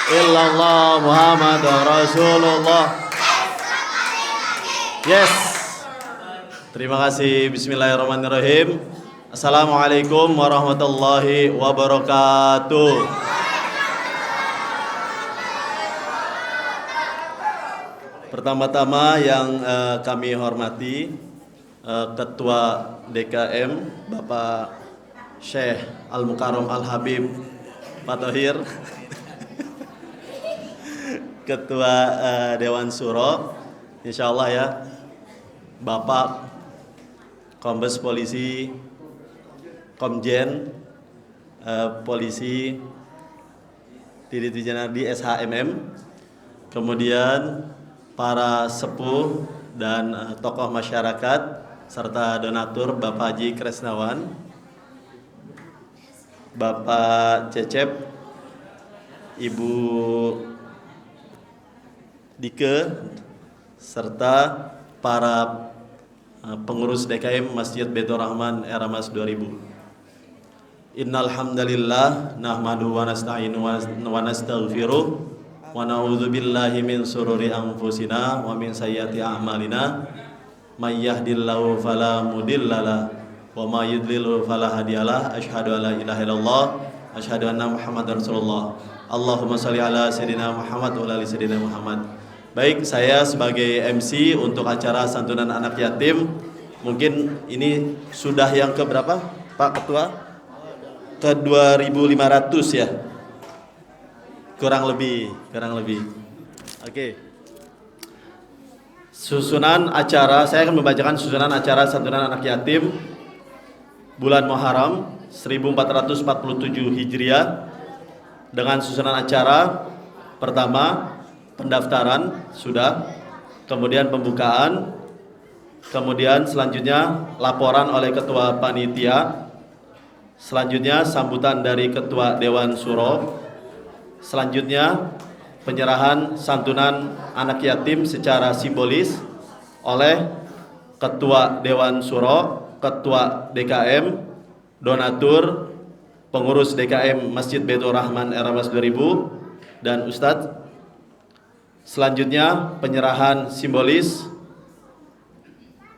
illallah Muhammadur Rasulullah. Yes. Terima kasih. Bismillahirrahmanirrahim. Assalamualaikum warahmatullahi wabarakatuh. Pertama-tama yang kami hormati Ketua DKM Bapak Syekh Al-Mukarram Al-Habib Pak Thohir, Ketua Dewan Syuro, insyaallah ya, Bapak Kombes Polisi Komjen Polisi Didi Janardi SHMM, kemudian para sepuh dan tokoh masyarakat serta donatur Bapak Haji Kresnawan, Bapak Cecep, Ibu Dike, serta para pengurus DKM Masjid Baitur Rahman Era Mas 2000. Innal hamdalillah nahmaduhu wa nasta'inu wa nastaghfiruh wa na'udzu billahi min sururi anfusina wa min sayyiati a'malina may yahdihillahu fala mudhillalah wa may yudlil fala hadiyalah. Asyhadu an la ilaha illallah asyhadu anna Muhammadar Rasulullah. Allahumma shalli ala sayidina Muhammad wa ala sayidina Muhammad. Baik, saya sebagai MC untuk acara santunan anak yatim, mungkin ini sudah yang keberapa Pak Ketua? Ke 2500 ya, kurang lebih. Oke. Susunan acara, saya akan membacakan susunan acara santunan anak yatim bulan Muharram 1447 Hijriah dengan susunan acara. Pertama, pendaftaran sudah, kemudian pembukaan, kemudian selanjutnya laporan oleh ketua panitia, selanjutnya sambutan dari ketua Dewan Syuro, selanjutnya penyerahan santunan anak yatim secara simbolis oleh ketua Dewan Syuro, ketua DKM, donatur, pengurus DKM Masjid Baitur Rahman Era Mas 2000 dan Ustadz. Selanjutnya penyerahan simbolis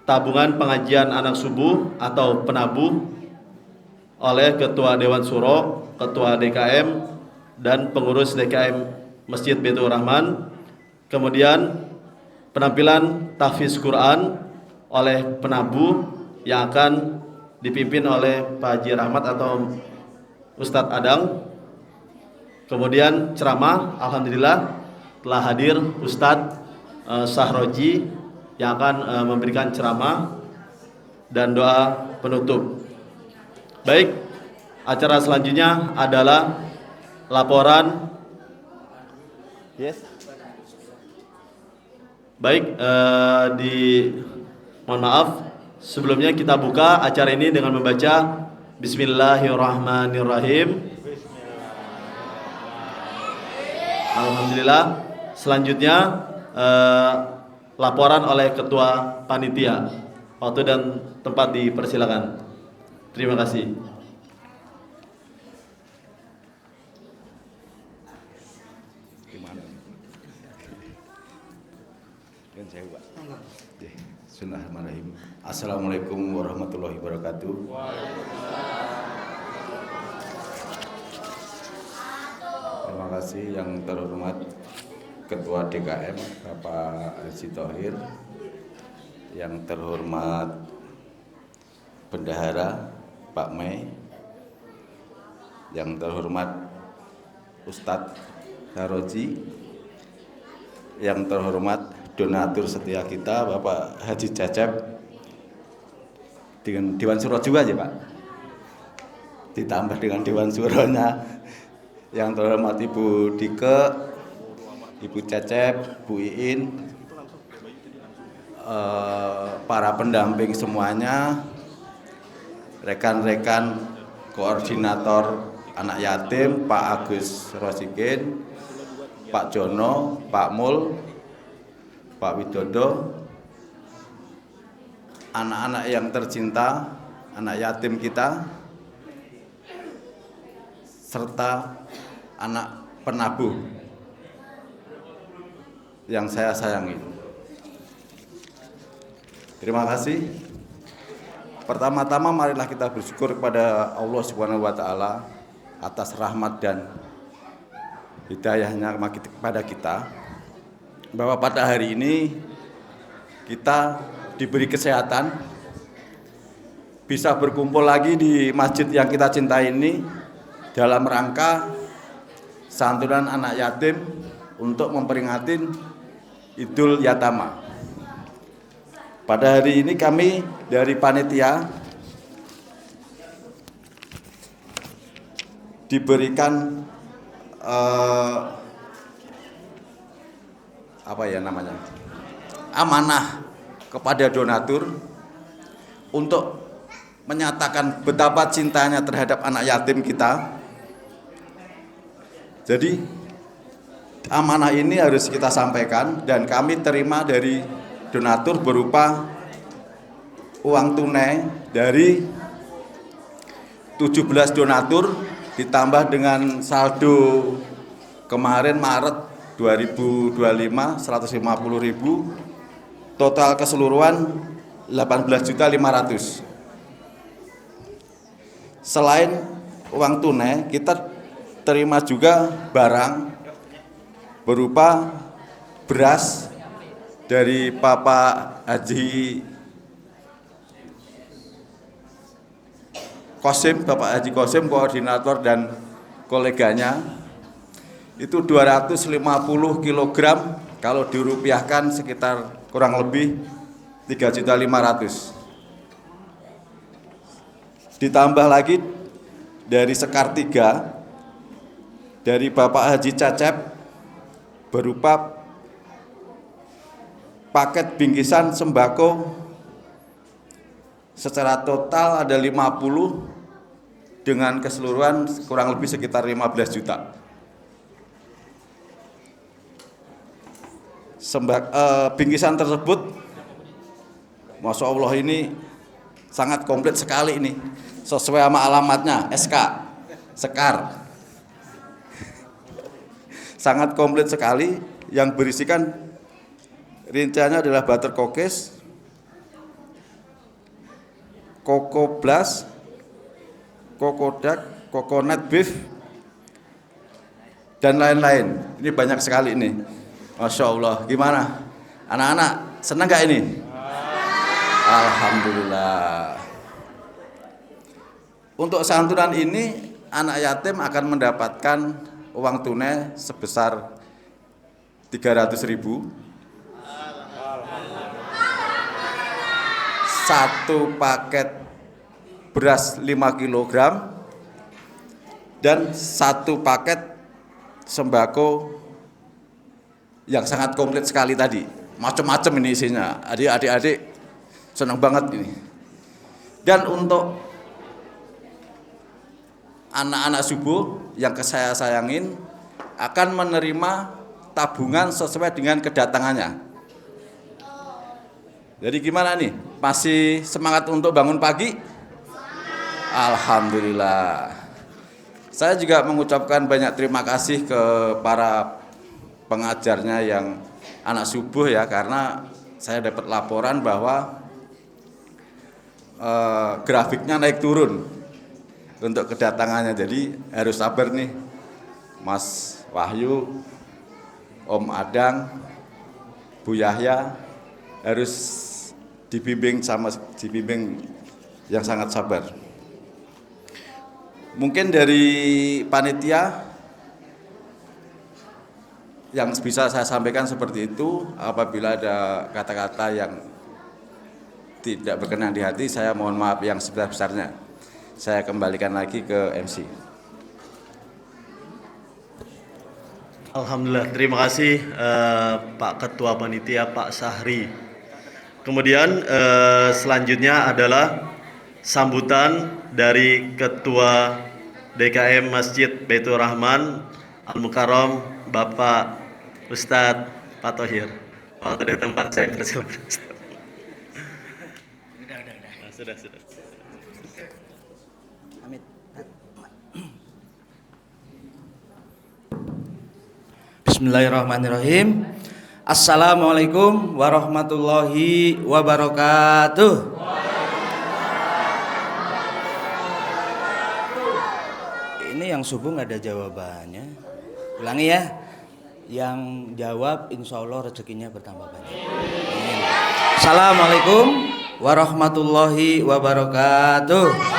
tabungan pengajian anak subuh atau penabuh oleh Ketua Dewan Syuro, Ketua DKM, dan pengurus DKM Masjid Baitur Rahman. Kemudian penampilan tahfiz Quran oleh penabuh yang akan dipimpin oleh Pak Haji Rahmat atau Ustadz Adang. Kemudian ceramah, alhamdulillah telah hadir Ustadz Sahroji yang akan memberikan ceramah dan doa penutup. Baik, acara selanjutnya adalah laporan. Yes. Baik, mohon maaf, sebelumnya kita buka acara ini dengan membaca Bismillahirrahmanirrahim. Alhamdulillah. Selanjutnya laporan oleh ketua panitia. Waktu dan tempat dipersilakan. Terima kasih. Bismillahirrahmanirrahim. Assalamualaikum warahmatullahi wabarakatuh. Terima kasih yang terhormat Ketua DKM Bapak Haji Thohir, yang terhormat Bendahara Pak Mei, yang terhormat Ustadz Saroji, yang terhormat donatur setia kita Bapak Haji Cecep, dengan Dewan Syuro juga aja Pak, ditambah dengan Dewan Syuronya, yang terhormat Ibu Dike, Ibu Cecep, Bu Iin, para pendamping semuanya, rekan-rekan koordinator anak yatim, Pak Agus Rosikin, Pak Jono, Pak Mul, Pak Widodo, anak-anak yang tercinta, anak yatim kita, serta anak penabuh yang saya sayangi. Terima kasih. Pertama-tama marilah kita bersyukur kepada Allah Subhanahu wa taala atas rahmat dan hidayahnya kepada kita, bahwa pada hari ini kita diberi kesehatan, bisa berkumpul lagi di masjid yang kita cintai ini dalam rangka santunan anak yatim untuk memperingati Idul Yatama. Pada hari ini kami dari panitia diberikan amanah kepada donatur untuk menyatakan betapa cintanya terhadap anak yatim kita. Jadi amanah ini harus kita sampaikan, dan kami terima dari donatur berupa uang tunai dari 17 donatur ditambah dengan saldo kemarin Maret 2025 150.000, total keseluruhan 18.500.000. Selain uang tunai, kita terima juga barang berupa beras dari Bapak Haji Kosim, koordinator dan koleganya, itu 250 kg, kalau dirupiahkan sekitar kurang lebih 3.500.000. Ditambah lagi dari Sekar 3 dari Bapak Haji Cacep berupa paket bingkisan sembako secara total ada 50 dengan keseluruhan kurang lebih sekitar 15 juta. Bingkisan tersebut, Masya Allah, ini sangat komplit sekali ini, sesuai sama alamatnya, SK Sekar. Sangat komplit sekali, yang berisikan rinciannya adalah butter cookies, Coco Blast, Coconut, Coconut Beef, dan lain-lain. Ini banyak sekali ini. Masya Allah, gimana? Anak-anak, senang gak ini? Alhamdulillah. Untuk santunan ini, anak yatim akan mendapatkan uang tunai sebesar 300.000, satu paket beras 5 kg, dan satu paket sembako yang sangat komplit sekali tadi. Macam-macam ini isinya. Adik-adik senang banget ini. Dan untuk anak-anak subuh yang saya sayangin akan menerima tabungan sesuai dengan kedatangannya. Jadi gimana nih? Masih semangat untuk bangun pagi? Alhamdulillah. Saya juga mengucapkan banyak terima kasih ke para pengajarnya yang anak subuh ya, karena saya dapat laporan bahwa grafiknya naik turun untuk kedatangannya. Jadi harus sabar nih Mas Wahyu, Om Adang, Bu Yahya, harus dibimbing yang sangat sabar. Mungkin dari panitia yang bisa saya sampaikan seperti itu. Apabila ada kata-kata yang tidak berkenan di hati, saya mohon maaf yang sebesar-besarnya. Saya kembalikan lagi ke MC. Alhamdulillah, terima kasih Pak Ketua Panitia, Pak Sahri. Kemudian selanjutnya adalah sambutan dari Ketua DKM Masjid Baitur Rahman Al-Mukarram, Bapak Ustadz Pak Thohir. Oh, dari tempat saya persilakan. Sudah. Amit. Bismillahirrahmanirrahim. Assalamualaikum warahmatullahi wabarakatuh. Ini yang subuh nggak ada jawabannya. Ulangi ya. Yang jawab insya Allah rezekinya bertambah banyak. Amin. Assalamualaikum warahmatullahi wabarakatuh.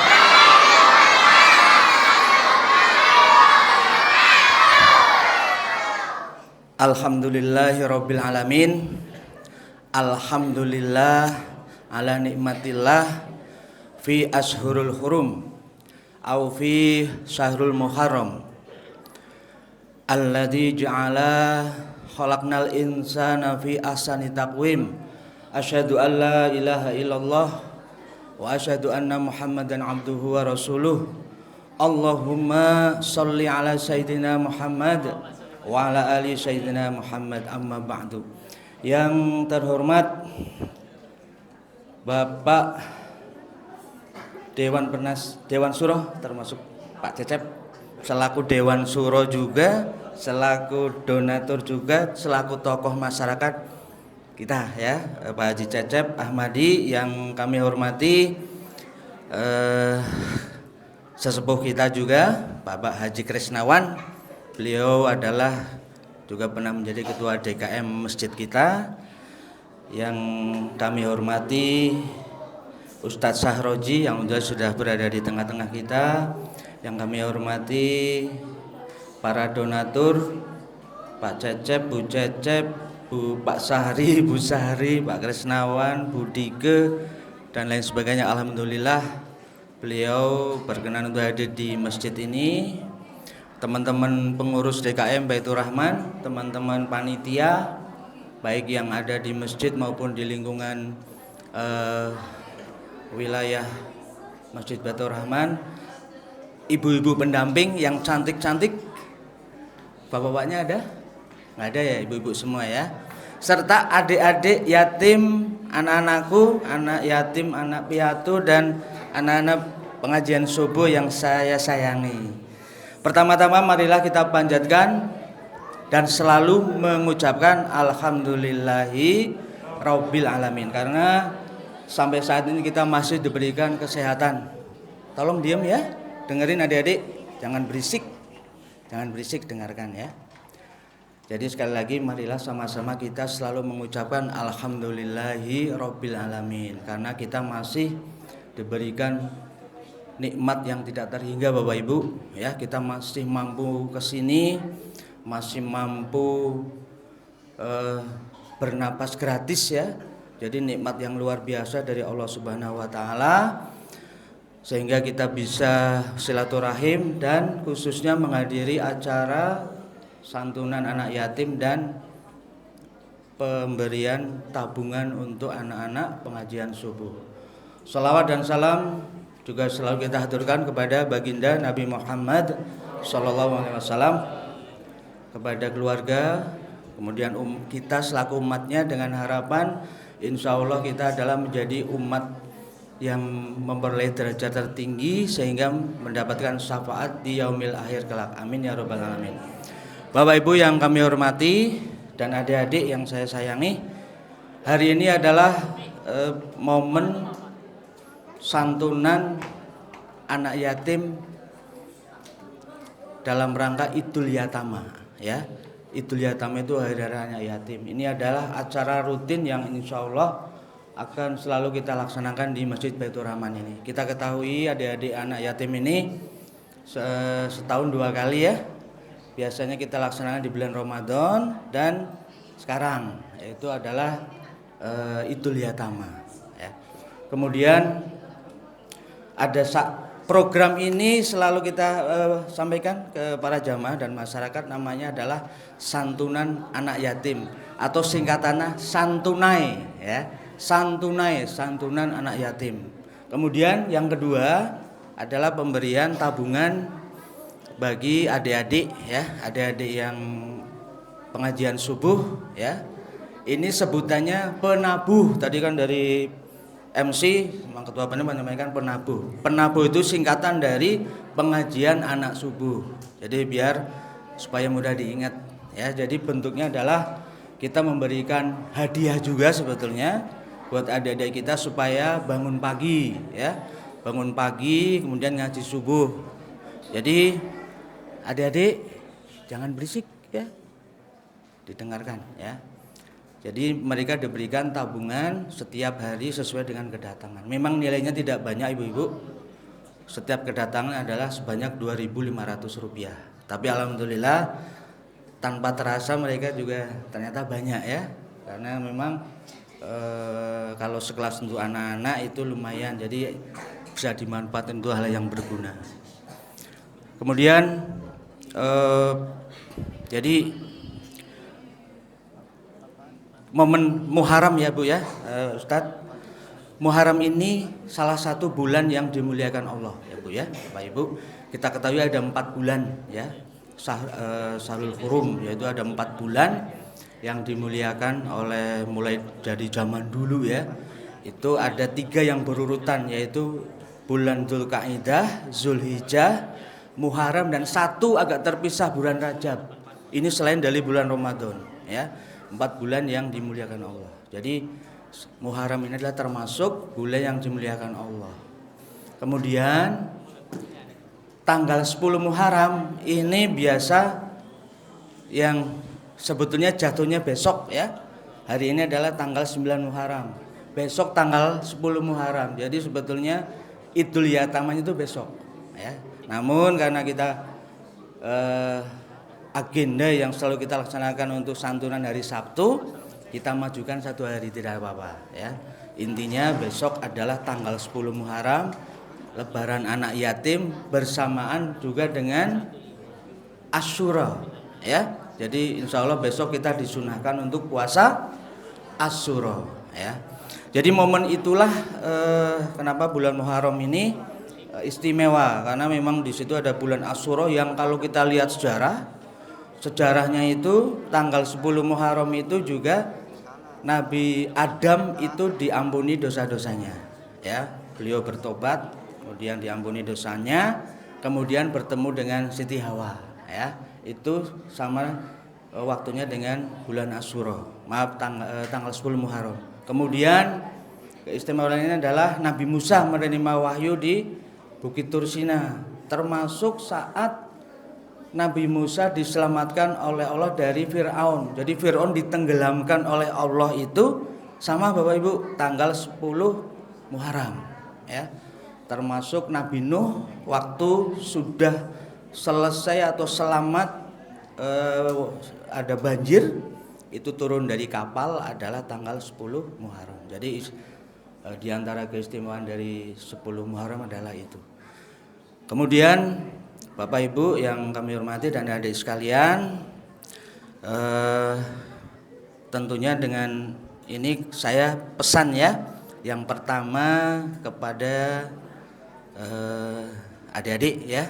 Alhamdulillahirabbil alamin. Alhamdulillah ala nikmatillah fi ashhurul hurum au fi syahrul muharram alladzi ja'ala khalaqnal insana fi ahsani taqwim. Asyhadu an la ilaha illallah wa asyhadu anna Muhammadan abduhu wa rasuluh. Allahumma shalli ala sayyidina Muhammad wa ala ali sayyidina Muhammad, amma ba'du. Yang terhormat Bapak Dewan Suro, termasuk Pak Cecep selaku Dewan Suro juga, selaku donatur juga, selaku tokoh masyarakat kita ya, Pak Haji Cecep Ahmadi yang kami hormati, sesepuh kita juga Bapak Haji Krisnawan. Beliau adalah juga pernah menjadi ketua DKM masjid kita. Yang kami hormati Ustadz Sahroji yang sudah berada di tengah-tengah kita. Yang kami hormati para donatur, Pak Cecep, Bu Cecep, Pak Sahri, Bu Sahri, Pak Krisnawan, Bu Dike, dan lain sebagainya. Alhamdulillah beliau berkenan untuk hadir di masjid ini. Teman-teman pengurus DKM Baitur Rahman, teman-teman panitia baik yang ada di masjid maupun di lingkungan wilayah Masjid Baitur Rahman, ibu-ibu pendamping yang cantik-cantik, bapak-bapaknya ada? Nggak ada ya, ibu-ibu semua ya, serta adik-adik yatim, anak-anakku, anak yatim, anak piatu, dan anak-anak pengajian subuh yang saya sayangi. Pertama-tama marilah kita panjatkan dan selalu mengucapkan alhamdulillahi rabbil alamin, karena sampai saat ini kita masih diberikan kesehatan. Tolong diam ya, dengerin adik-adik, jangan berisik, dengarkan ya. Jadi sekali lagi marilah sama-sama kita selalu mengucapkan alhamdulillahi rabbil alamin, karena kita masih diberikan nikmat yang tidak terhingga Bapak Ibu ya. Kita masih mampu kesini, masih mampu bernapas gratis ya. Jadi nikmat yang luar biasa dari Allah Subhanahu wa taala, sehingga kita bisa silaturahim dan khususnya menghadiri acara santunan anak yatim dan pemberian tabungan untuk anak-anak pengajian subuh. Salawat dan salam juga selalu kita haturkan kepada baginda Nabi Muhammad SAW, kepada keluarga, kemudian kita selaku umatnya, dengan harapan insya Allah kita adalah menjadi umat yang memperoleh derajat tertinggi sehingga mendapatkan syafaat di yaumil akhir kelak. Amin ya rabbal alamin. Bapak Ibu yang kami hormati dan adik-adik yang saya sayangi, hari ini adalah momen santunan anak yatim dalam rangka Idul Yatama ya. Idul Yatama itu hari raya anak yatim. Ini adalah acara rutin yang insya Allah akan selalu kita laksanakan di Masjid Baitur Rahman ini. Kita ketahui adik-adik anak yatim ini setahun 2 kali ya. Biasanya kita laksanakan di bulan Ramadan dan sekarang, yaitu adalah Idul Yatama ya. Kemudian ada program ini selalu kita sampaikan ke para jamaah dan masyarakat, namanya adalah santunan anak yatim atau singkatannya santunai ya. Santunan anak yatim. Kemudian yang kedua adalah pemberian tabungan bagi adik-adik ya, adik-adik yang pengajian subuh ya. Ini sebutannya penabuh. Tadi kan dari MC, Ketua Panitia menyampaikan penabuh. Penabuh itu singkatan dari pengajian anak subuh. Jadi biar supaya mudah diingat ya. Jadi bentuknya adalah kita memberikan hadiah juga sebetulnya buat adik-adik kita supaya bangun pagi ya. Bangun pagi kemudian ngaji subuh. Jadi adik-adik jangan berisik ya. Didengarkan ya. Jadi mereka diberikan tabungan setiap hari sesuai dengan kedatangan. Memang nilainya tidak banyak ibu-ibu. Setiap kedatangan adalah sebanyak Rp2.500. Tapi alhamdulillah tanpa terasa mereka juga ternyata banyak ya. Karena memang kalau sekelas untuk anak-anak itu lumayan, jadi bisa dimanfaatkan untuk hal yang berguna. Kemudian jadi momen Muharram ya Bu ya, Ustadz. Muharram ini salah satu bulan yang dimuliakan Allah ya Bu ya, Bapak Ibu. Kita ketahui ada 4 bulan ya, Syahrul Hurum, yaitu ada 4 bulan yang dimuliakan oleh mulai dari zaman dulu ya. Itu ada 3 yang berurutan, yaitu bulan Dzulqa'dah, Zulhijjah, Muharram, dan 1 agak terpisah bulan Rajab. Ini selain dari bulan Ramadan ya. 4 bulan yang dimuliakan Allah. Jadi Muharram ini adalah termasuk bulan yang dimuliakan Allah. Kemudian tanggal 10 Muharram ini biasa yang sebetulnya jatuhnya besok ya. Hari ini adalah tanggal 9 Muharram. Besok tanggal 10 Muharram. Jadi sebetulnya Idul Yatamah itu besok ya. Namun karena kita agenda yang selalu kita laksanakan untuk santunan hari Sabtu, kita majukan 1 hari, tidak apa-apa ya. Intinya besok adalah tanggal 10 Muharram, Lebaran anak yatim bersamaan juga dengan Asyura ya. Jadi insya Allah besok kita disunahkan untuk puasa Asyura ya. Jadi momen itulah kenapa bulan Muharram ini istimewa, karena memang di situ ada bulan Asyura yang kalau kita lihat sejarahnya itu tanggal 10 Muharram itu juga Nabi Adam itu diampuni dosa-dosanya ya. Beliau bertobat, kemudian diampuni dosanya, kemudian bertemu dengan Siti Hawa ya. Itu sama waktunya dengan bulan Asyura. Maaf, tanggal 10 Muharram. Kemudian keistimewaan lainnya adalah Nabi Musa menerima wahyu di Bukit Tursina, termasuk saat Nabi Musa diselamatkan oleh Allah dari Fir'aun. Jadi Fir'aun ditenggelamkan oleh Allah itu sama Bapak Ibu tanggal 10 Muharram ya. Termasuk Nabi Nuh waktu sudah selesai atau selamat ada banjir, itu turun dari kapal adalah tanggal 10 Muharram. Jadi di antara keistimewaan dari 10 Muharram adalah itu. Kemudian Bapak Ibu yang kami hormati dan adik sekalian, tentunya dengan ini saya pesan ya. Yang pertama kepada adik-adik ya,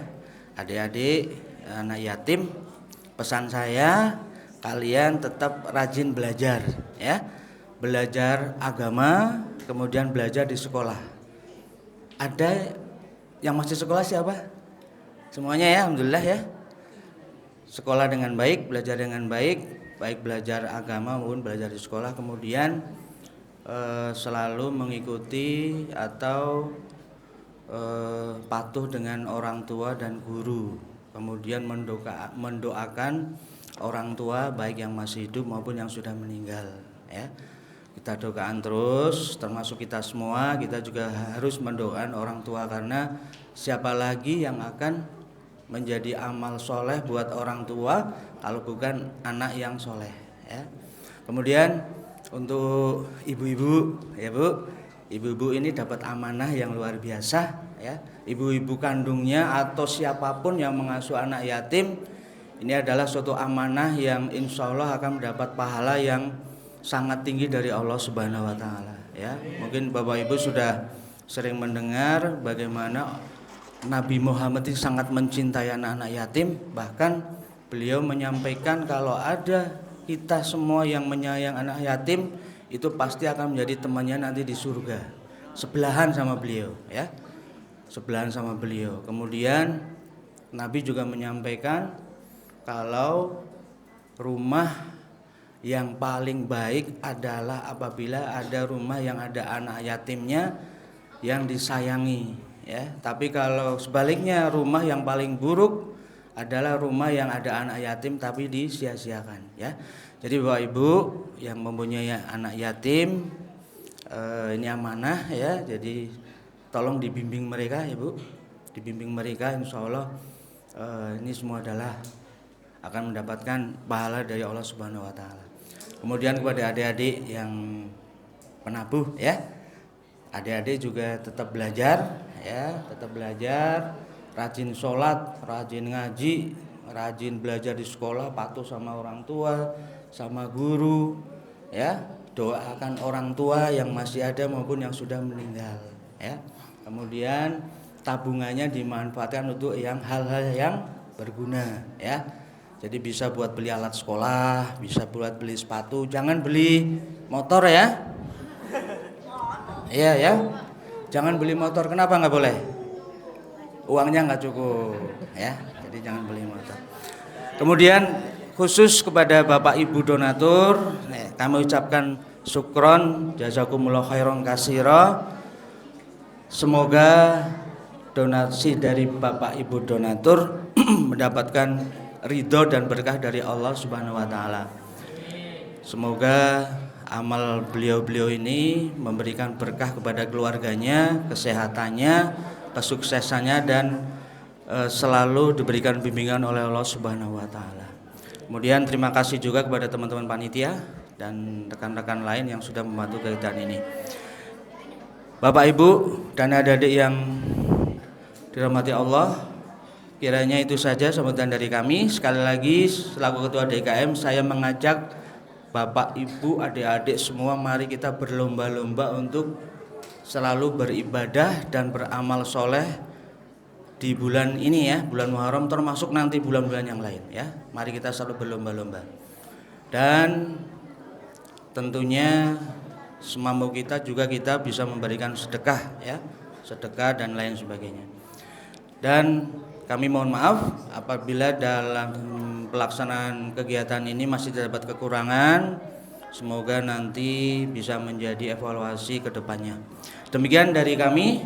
adik-adik anak yatim, pesan saya kalian tetap rajin belajar ya, belajar agama, kemudian belajar di sekolah. Ada yang masih sekolah siapa? Semuanya ya, alhamdulillah ya. Sekolah dengan baik, belajar dengan baik, baik belajar agama maupun belajar di sekolah. Kemudian selalu mengikuti atau patuh dengan orang tua dan guru. Kemudian mendoakan orang tua baik yang masih hidup maupun yang sudah meninggal ya. Kita doakan terus, termasuk kita semua, kita juga harus mendoakan orang tua, karena siapa lagi yang akan menjadi amal soleh buat orang tua kalau bukan anak yang soleh ya. Kemudian untuk ibu-ibu ya Bu, ibu-ibu ini dapat amanah yang luar biasa ya. Ibu-ibu kandungnya atau siapapun yang mengasuh anak yatim, ini adalah suatu amanah yang insya Allah akan mendapat pahala yang sangat tinggi dari Allah Subhanahu wa Ta'ala ya. Mungkin Bapak Ibu sudah sering mendengar bagaimana Nabi Muhammad itu sangat mencintai anak-anak yatim. Bahkan beliau menyampaikan kalau ada kita semua yang menyayang anak yatim, itu pasti akan menjadi temannya nanti di surga, sebelahan sama beliau ya, sebelahan sama beliau. Kemudian Nabi juga menyampaikan kalau rumah yang paling baik adalah apabila ada rumah yang ada anak yatimnya yang disayangi, ya. Tapi kalau sebaliknya, rumah yang paling buruk adalah rumah yang ada anak yatim tapi disia-siakan, ya. Jadi Bapak Ibu yang mempunyai anak yatim, ini amanah, ya. Jadi tolong dibimbing mereka, Ibu, dibimbing mereka, insya Allah ini semua adalah akan mendapatkan pahala dari Allah Subhanahu wa Ta'ala. Kemudian kepada adik-adik yang penabuh, ya, adik-adik juga tetap belajar, ya, tetap belajar, rajin sholat, rajin ngaji, rajin belajar di sekolah, patuh sama orang tua, sama guru, ya, doakan orang tua yang masih ada maupun yang sudah meninggal, ya. Kemudian tabungannya dimanfaatkan untuk yang hal-hal yang berguna, ya. Jadi bisa buat beli alat sekolah, bisa buat beli sepatu, jangan beli motor, ya. Iya, ya. Jangan beli motor, kenapa nggak boleh? Uangnya nggak cukup, ya. Jadi jangan beli motor. Kemudian khusus kepada Bapak Ibu donatur, kami ucapkan syukron, jazakumullah khairan katsira. Semoga donasi dari Bapak Ibu donatur mendapatkan ridho dan berkah dari Allah Subhanahu wa Ta'ala. Semoga amal beliau-beliau ini memberikan berkah kepada keluarganya, kesehatannya, kesuksesannya, dan selalu diberikan bimbingan oleh Allah Subhanahu wa Ta'ala. Kemudian terima kasih juga kepada teman-teman panitia dan rekan-rekan lain yang sudah membantu kegiatan ini. Bapak Ibu dan adik-adik yang dirahmati Allah, kiranya itu saja sambutan dari kami. Sekali lagi selaku Ketua DKM, saya mengajak Bapak Ibu, adik-adik semua, mari kita berlomba-lomba untuk selalu beribadah dan beramal soleh di bulan ini, ya, bulan Muharram, termasuk nanti bulan-bulan yang lain, ya. Mari kita selalu berlomba-lomba. Dan tentunya semampu kita juga kita bisa memberikan sedekah, ya, sedekah dan lain sebagainya. Dan kami mohon maaf apabila dalam pelaksanaan kegiatan ini masih terdapat kekurangan. Semoga nanti bisa menjadi evaluasi ke depannya. Demikian dari kami.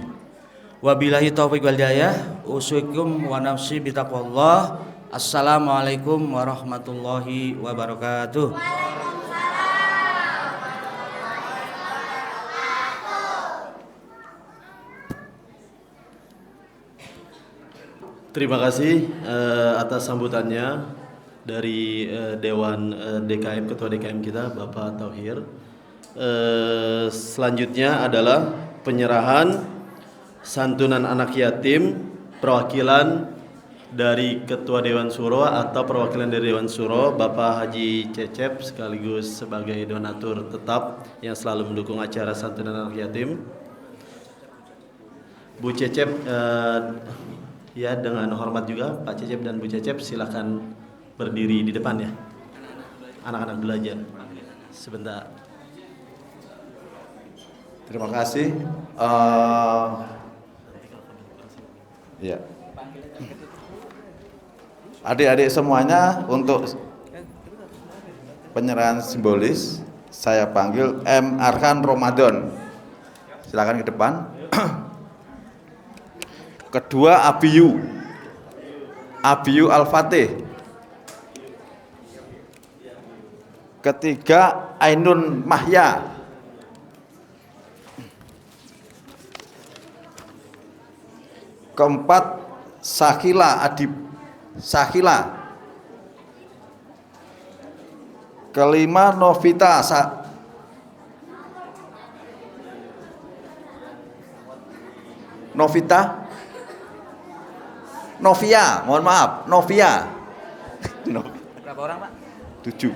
Wabillahi taufiq wal hidayah. Usyukum wa nafsi bitaqwallah. Assalamualaikum warahmatullahi wabarakatuh. Terima kasih atas sambutannya dari Dewan DKM, Ketua DKM kita, Bapak Tauhir. Selanjutnya adalah penyerahan santunan anak yatim, perwakilan dari Ketua Dewan Suro atau perwakilan dari Dewan Suro, Bapak Haji Cecep, sekaligus sebagai donatur tetap yang selalu mendukung acara santunan anak yatim. Bu Cecep, ya, dengan hormat juga Pak Cecep dan Bu Cecep, silakan berdiri di depan, ya. Anak-anak belajar sebentar. Terima kasih. Ya. Adik-adik semuanya, untuk penyerahan simbolis saya panggil M. Arhan Ramadan. Silakan ke depan. Kedua Abiyu Al-Fatih. Ketiga Ainun Mahya. Keempat Sakila Adib Sakila. Kelima Novita Novia, mohon maaf, Novia. Berapa orang, Pak? 7.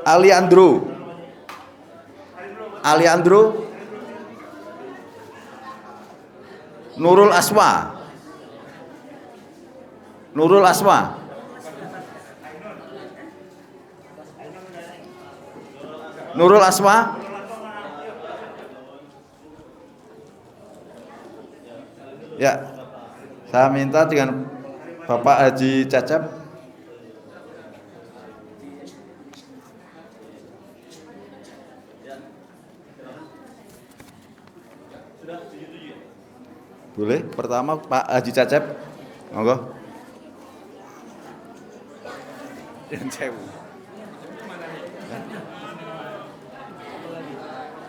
Aliandro. Nurul Aswa. Ya, saya minta dengan Bapak Haji Cecep. Boleh, pertama Pak Haji Cecep. Monggo. Yang sewu.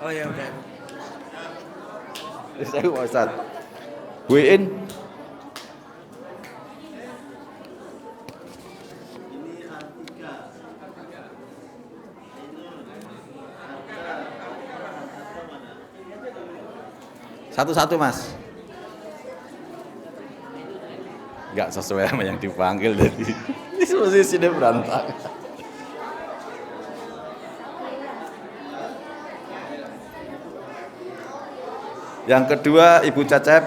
Oh ya udah. Sewu Ustaz. Bu Iin. Satu-satu Mas. Enggak sesuai sama yang dipanggil tadi. Ini posisinya berantakan. Yang kedua Ibu Cecep.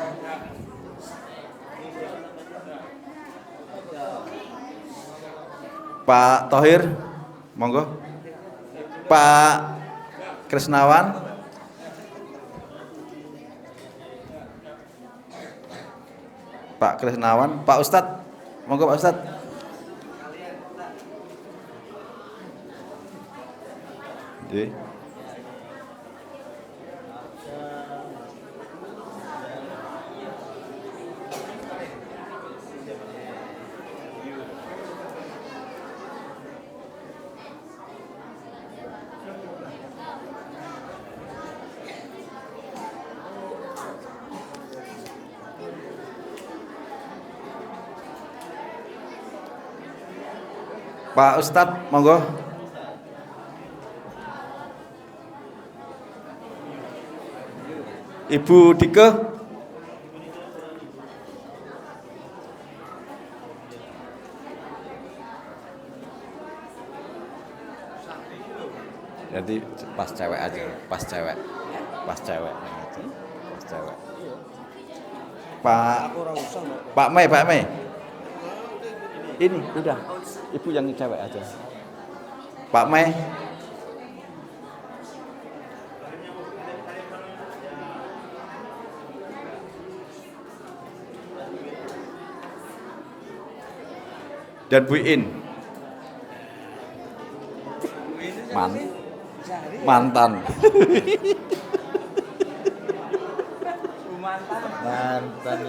Pak Thohir, monggo. Pak Krisnawan. Pak Krisnawan, Pak Ustadz, monggo Pak Ustadz. Oke. Pak Ustadz, monggo. Ibu Dike. Jadi pas cewek aja, pas cewek. Pas cewek. Pas cewek. Pak Mei, Pak Mei. Ini udah. Ibu yang cewek aja. Pak Mei. Dan Bu In. Mantan. Mantan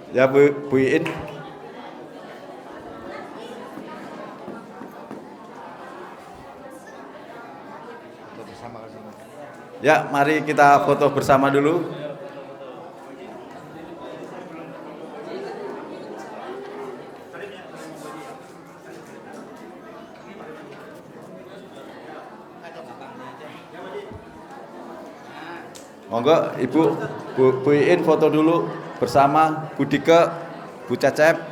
ya Bu In. Ya, mari kita foto bersama dulu. Monggo Ibu Bu In foto dulu bersama Bu Dike, Bu Cecep.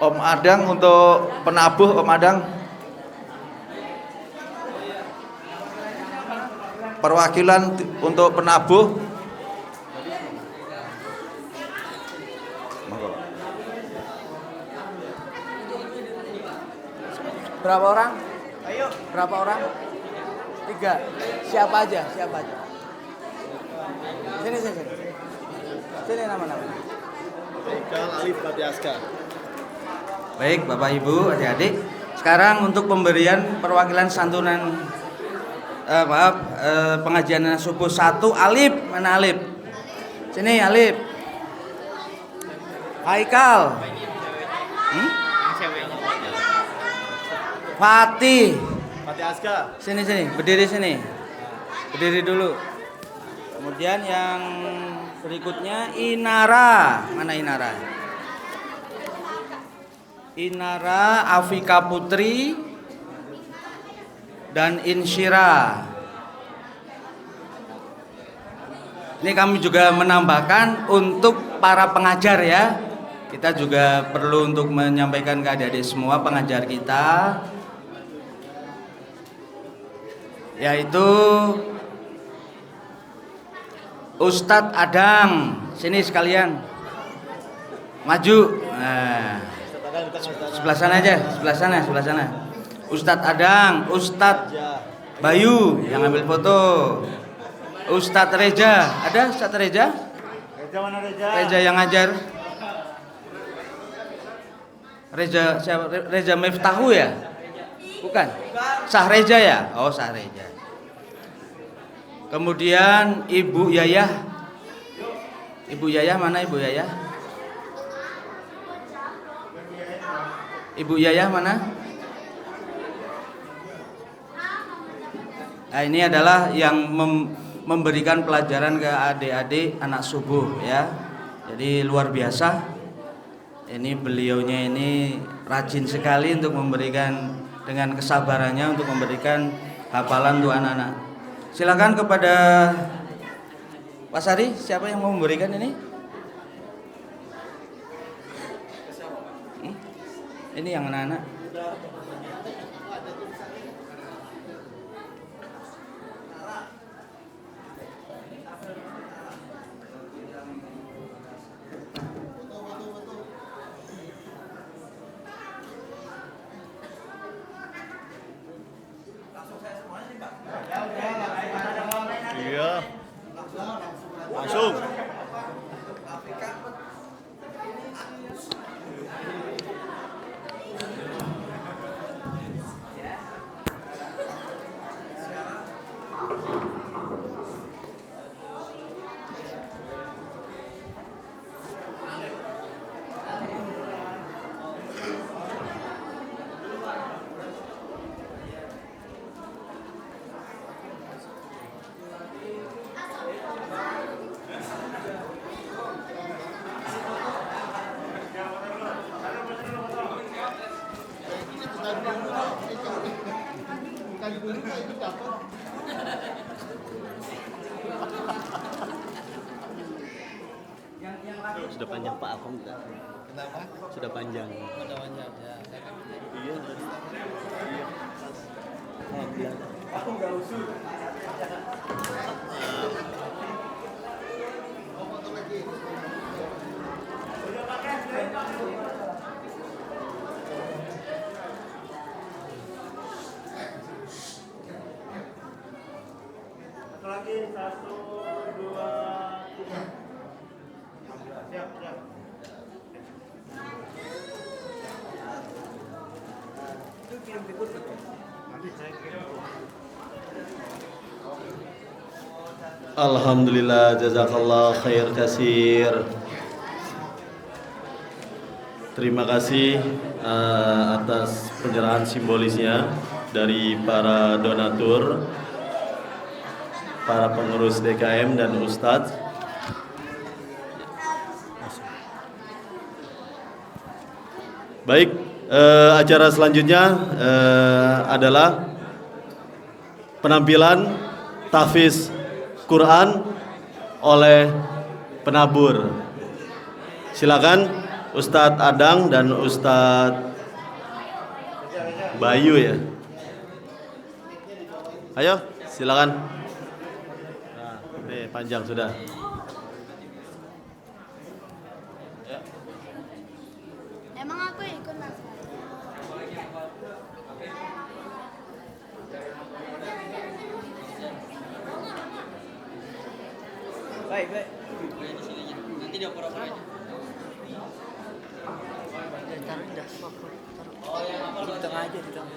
Om Adang untuk penabuh, Om Adang. Perwakilan untuk penabuh. Berapa orang? Ayo. Berapa orang? 3. Siapa aja? Siapa aja? Sini. Sini nama-nama. Haikal Alif Fatiaska. Baik, Bapak Ibu, adik-adik. Sekarang untuk pemberian perwakilan santunan pengajian subuh 1 Alif. Mana Alif? Sini Alif. Haikal. Fatih. Fatiaska. Sini. Berdiri sini. Berdiri dulu. Kemudian yang berikutnya Inara. Mana Inara? Inara Afika Putri dan Insyira. Ini kami juga menambahkan untuk para pengajar ya. Kita juga perlu untuk menyampaikan ke adik-adik semua pengajar kita, yaitu Ustadz Adang. Sini sekalian, maju. Nah, sebelah sana aja, sebelah sana. Ustadz Adang, Ustadz Bayu yang ambil foto. Ustadz Reza, ada Ustadz Reza? Reza mana Reza? Reza yang ngajar. Reza siapa? Reza Miftahu ya? Bukan. Sah Reza ya? Oh, Sah Reza. Kemudian Ibu Yayah. Ibu Yayah mana Ibu Yayah? Ibu Yayah mana? Nah, ini adalah yang memberikan pelajaran ke adik-adik anak subuh ya. Jadi luar biasa. Ini beliaunya ini rajin sekali untuk memberikan dengan kesabarannya untuk memberikan hafalan untuk anak-anak. Silakan kepada Pak Sari, siapa yang mau memberikan ini? Ini yang anak-anak. Iya. Langsung. Sudah panjang Pak Alkom. Kenapa? Sudah panjang. Sudah panjang ya. Iya. Iya. Aku enggak usul. Lagi 1, 2, 3. Siap. Itu kirim di grup betul. Nanti saya kirim. Alhamdulillah, jazakallah khair kasir. Terima kasih atas penyerahan simbolisnya dari para donatur, para pengurus DKM dan Ustadz. Baik, acara selanjutnya adalah penampilan tahfiz Quran oleh penabur. Silakan Ustadz Adang dan Ustadz Bayu ya. Ayo, silakan. Nah, ini panjang sudah. Emang aku ikut mas? Baik. Nanti dia oper-oper aja. Oh yang apa di tengah aja di tengah.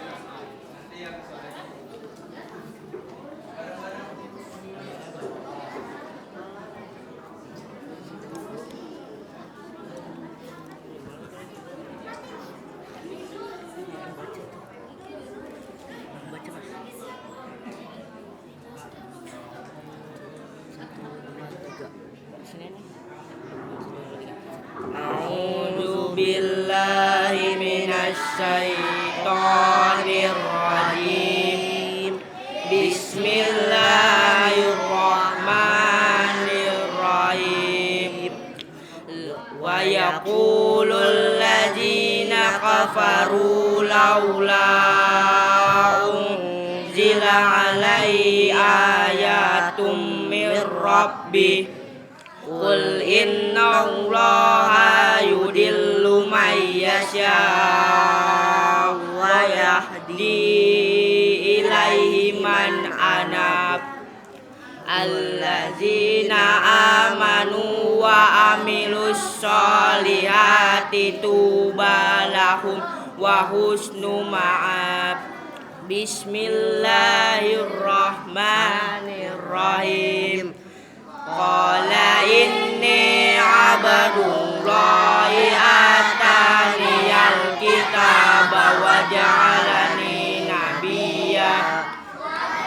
A'udzu billahi minasy syaithanir rajim. Bismillahirrahmanirrahim. Wa yaqulu kafaru laula unzila alaihi ayatum min rabbih qul innallaha yudillu man yasha wa yahdi ilaihi man anab allazina amanu wa amilus solihati tuba lahum wa husnu ma'ab. Bismillahirrahmanirrahim. Qala inni abdullahi ataniyal kitaba wa ja'alani nabiyya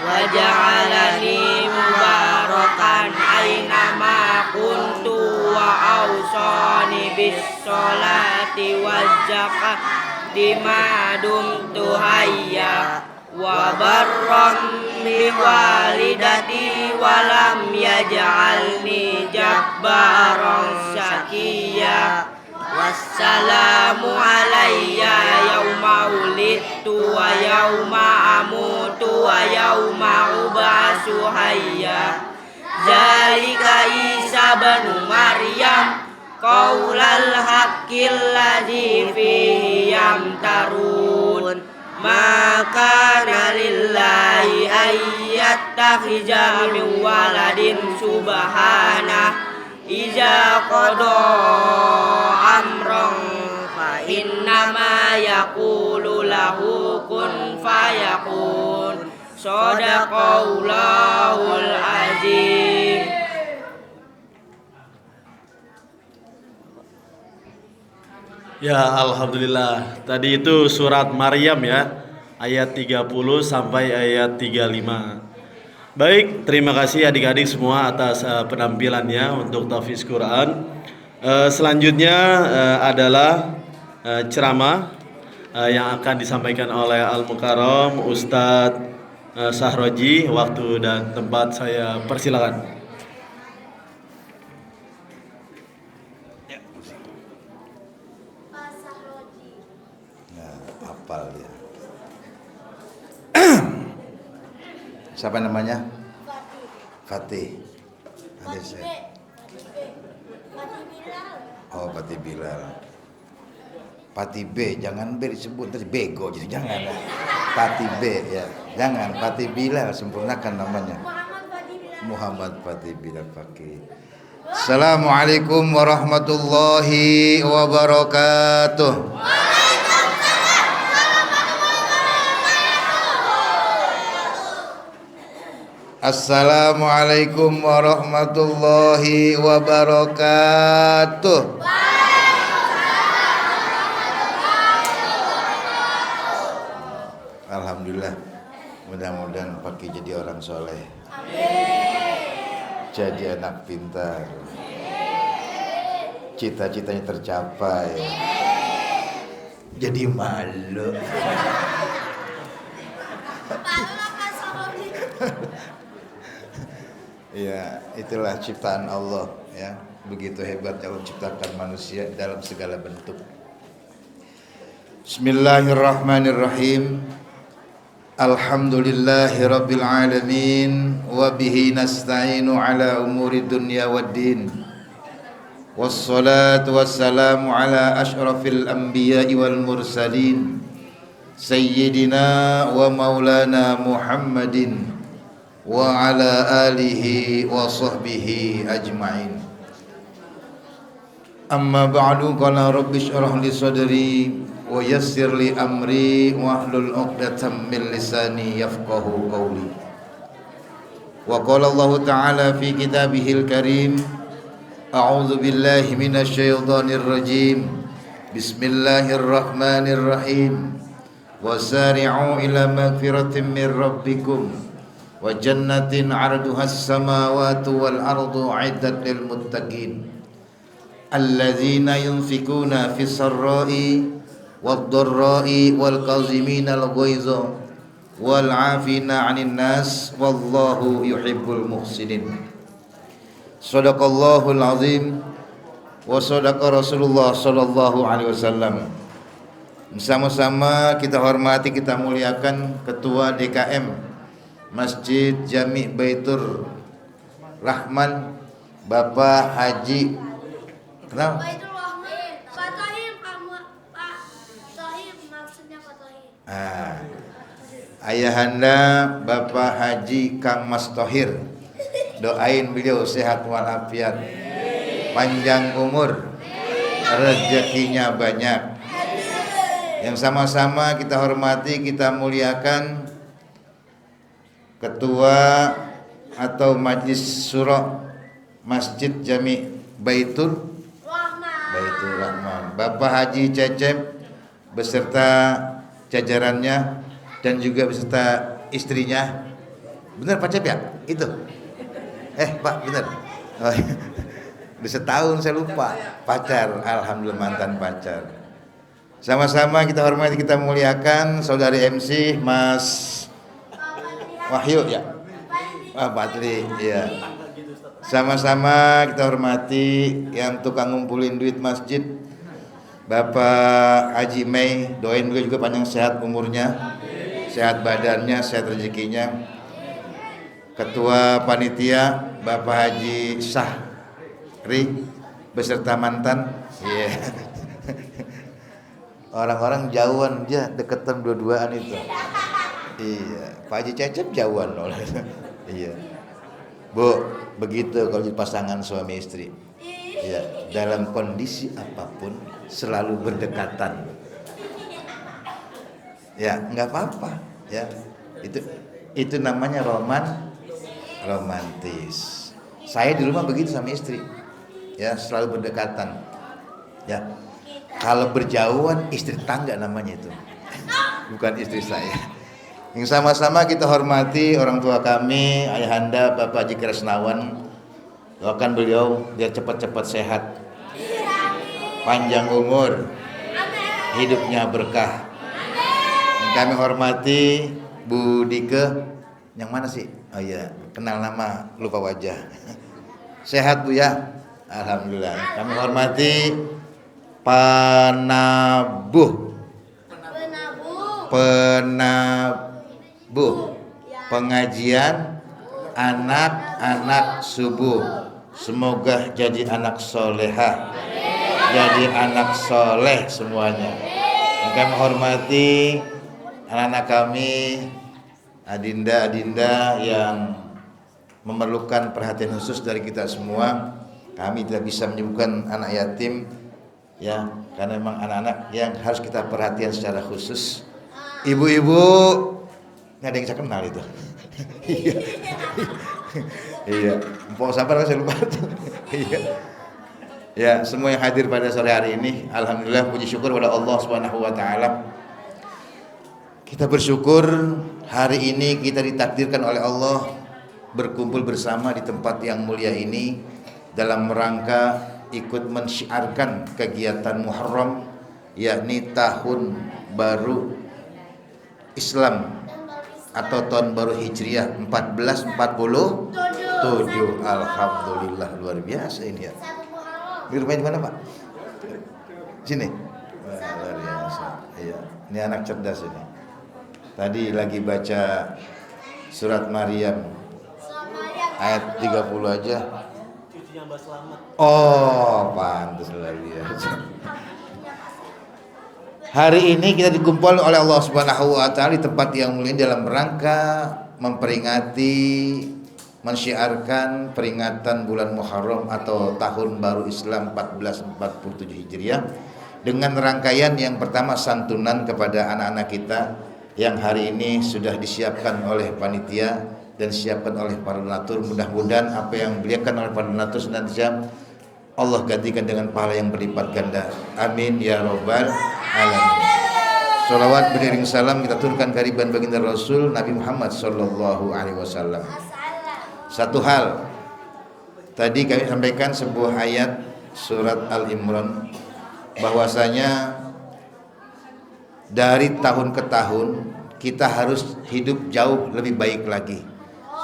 wa ja'alani mubarakan aynama kuntu wa awsani bis sholati waz zakati ma dumtu hayya wa barram bi walidati wa lam yaj'alni jabbaran syaqiyya. Wassalamu alayya yauma wulidtu wa yauma amutu wa yauma ub'atsu hayya. Zalika Isa bin Maryam qaulal haqqil ladzi fihi yamtarun. Maka lillahi ayyattakhidha min waladin subhanah iza qada amran fa innama yaqulu lahu kun fayakun. Shadaqallahul azim. Ya, alhamdulillah. Tadi itu surat Maryam ya, ayat 30 sampai ayat 35. Baik, terima kasih adik-adik semua atas penampilannya untuk tahfiz Quran. Selanjutnya adalah ceramah yang akan disampaikan oleh Al-Mukarram Ustadz Sahroji. Waktu dan tempat saya persilakan. Hafal ya. Siapa namanya? Fatih. Ada saya. Oh, Fatih Bilal. Fatih B, jangan B disebut tadi bego jadi jangan. Fatih B ya. Jangan Fatih Bilal, sempurnakan namanya. Muhammad Fatih Bilal Fakih. Assalamualaikum warahmatullahi wabarakatuh. Assalamualaikum warahmatullahi wabarakatuh. Alhamdulillah, mudah-mudahan Fakih jadi orang soleh. Jadi anak pintar. Cita-citanya tercapai. Jadi malu. Ya, itulah ciptaan Allah ya. Begitu hebat Allah ciptakan manusia dalam segala bentuk. Bismillahirrahmanirrahim. Alhamdulillahi rabbil alamin wa bihi nasta'inu ala umuri dunya waddin. Wassalatu wassalamu ala asyrafil anbiya'i wal mursalin sayyidina wa maulana Muhammadin wa ala alihi wa sahbihi ajma'in. Amma ba'du, qala rabbi shrah li sadri wa yassir li amri wahlul 'uqdatam min lisani yafqahu qawli. Wa qala Allah ta'ala fi kitabihil karim, a'udzu billahi minasy syaithanir rajim. Bismillahirrahmanirrahim. Wasari'u ila magfiratin min rabbikum wa jannatin 'arduhas samawati wal ardu 'iddat lil muttaqin alladzina yunfikuna fis sarra'i wad dharra'i wal qazimina al ghaiza wal 'afina 'anil nas wallahu yuhibbul muhsinin. Shadaqallahul azim wa sadaqa Rasulullah sallallahu alaihi wasallam. Sama-sama kita hormati, kita muliakan Ketua DKM Masjid Jami Baitur Rahman Bapak Haji kenapa? Baitul Rahman. Pak Tohib, Pak Tohib maksudnya Pak Tohib. Ayahanda Bapak Haji Kang Mas Tohir, doain beliau sehat walafiat, panjang umur, rezekinya banyak. Yang sama-sama kita hormati, kita muliakan Ketua atau Majlis Syuro Masjid Jami Baitur Rahman Bapak Haji Cecep beserta jajarannya dan juga beserta istrinya. Benar Pak Cep ya? Itu. Pak benar. Oh, udah setahun saya lupa. Pacar, alhamdulillah mantan pacar. Sama-sama kita hormati, kita muliakan saudari MC Mas Wahyu ya. Patri ya. Sama-sama kita hormati yang tukang ngumpulin duit masjid Bapak Haji Mei, doain beliau juga panjang sehat umurnya, sehat badannya, sehat rezekinya. Ketua panitia Bapak Haji Syahri beserta mantan. Iya. Yeah. Orang-orang jauhan dia deketan dua-duaan itu. Iya, Pak Haji Cecep jauhan loh. Iya. Bu, begitu kalau pasangan suami istri. Ya, dalam kondisi apapun selalu berdekatan. Ya, enggak apa-apa, ya. Itu namanya romantis. Saya di rumah begitu sama istri. Ya, selalu berdekatan. Ya. Kalau berjauhan istri tangga namanya itu. Bukan istri saya. Yang sama-sama kita hormati orang tua kami, ayahanda Bapak Haji Kresnawan. Doakan beliau biar cepat-cepat sehat, panjang umur, hidupnya berkah. Yang kami hormati Bu Dike, yang mana sih? Oh iya, kenal nama lupa wajah. Sehat Bu ya, alhamdulillah. Kami hormati penabuh pengajian anak-anak subuh. Semoga jadi anak solehah, jadi anak soleh semuanya. Yang kami hormati anak-anak kami, adinda-adinda yang memerlukan perhatian khusus dari kita semua. Kami tidak bisa menyembuhkan anak yatim, ya, karena memang anak-anak yang harus kita perhatian secara khusus. Ibu-ibu, nggak ada yang saya kenal itu. Iya, Mpok sabar saya lupa. Iya. Ya, semua yang hadir pada sore hari ini, alhamdulillah puji syukur kepada Allah Subhanahu wa taala. Kita bersyukur hari ini kita ditakdirkan oleh Allah berkumpul bersama di tempat yang mulia ini dalam rangka ikut mensyiarkan kegiatan Muharram, yakni tahun baru Islam atau tahun baru Hijriah 1447. Alhamdulillah, luar biasa ini ya. Di rumahnya di mana Pak? Sini. Wah, luar biasa. Iya, ini anak cerdas ini. Tadi lagi baca surat Maryam ayat 30 aja. Cucunya Mbak Selamat. Oh, pantas luar biasa. Hari ini kita dikumpul oleh Allah Subhanahu wa taala di tempat yang mulia dalam rangka memperingati, mensyiarkan peringatan bulan Muharram atau tahun baru Islam 1447 Hijriah dengan rangkaian yang pertama santunan kepada anak-anak kita yang hari ini sudah disiapkan oleh panitia dan disiapkan oleh para donatur. Mudah-mudahan apa yang diberikan oleh para donatur senantiasa Allah gantikan dengan pahala yang berlipat ganda. Amin ya robbal alamin. Salawat beriring salam kita turunkan kehadiran baginda Rasul Nabi Muhammad sallallahu alaihi wasallam. Satu hal tadi kami sampaikan sebuah ayat surat Al-Imran bahwasanya dari tahun ke tahun kita harus hidup jauh lebih baik lagi.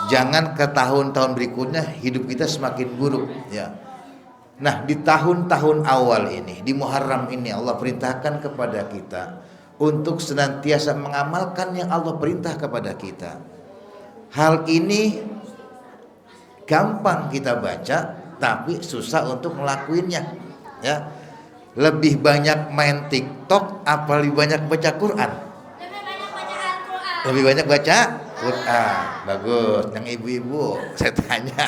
Jangan ke tahun-tahun berikutnya hidup kita semakin buruk ya. Nah, di tahun-tahun awal ini, di Muharram ini Allah perintahkan kepada kita untuk senantiasa mengamalkan yang Allah perintah kepada kita. Hal ini gampang kita baca, tapi susah untuk ngelakuinnya. Ya, lebih banyak main TikTok apa lebih banyak baca Quran? Lebih banyak baca Al-Quran. Lebih banyak baca Quran. Bagus. Yang ibu-ibu saya tanya,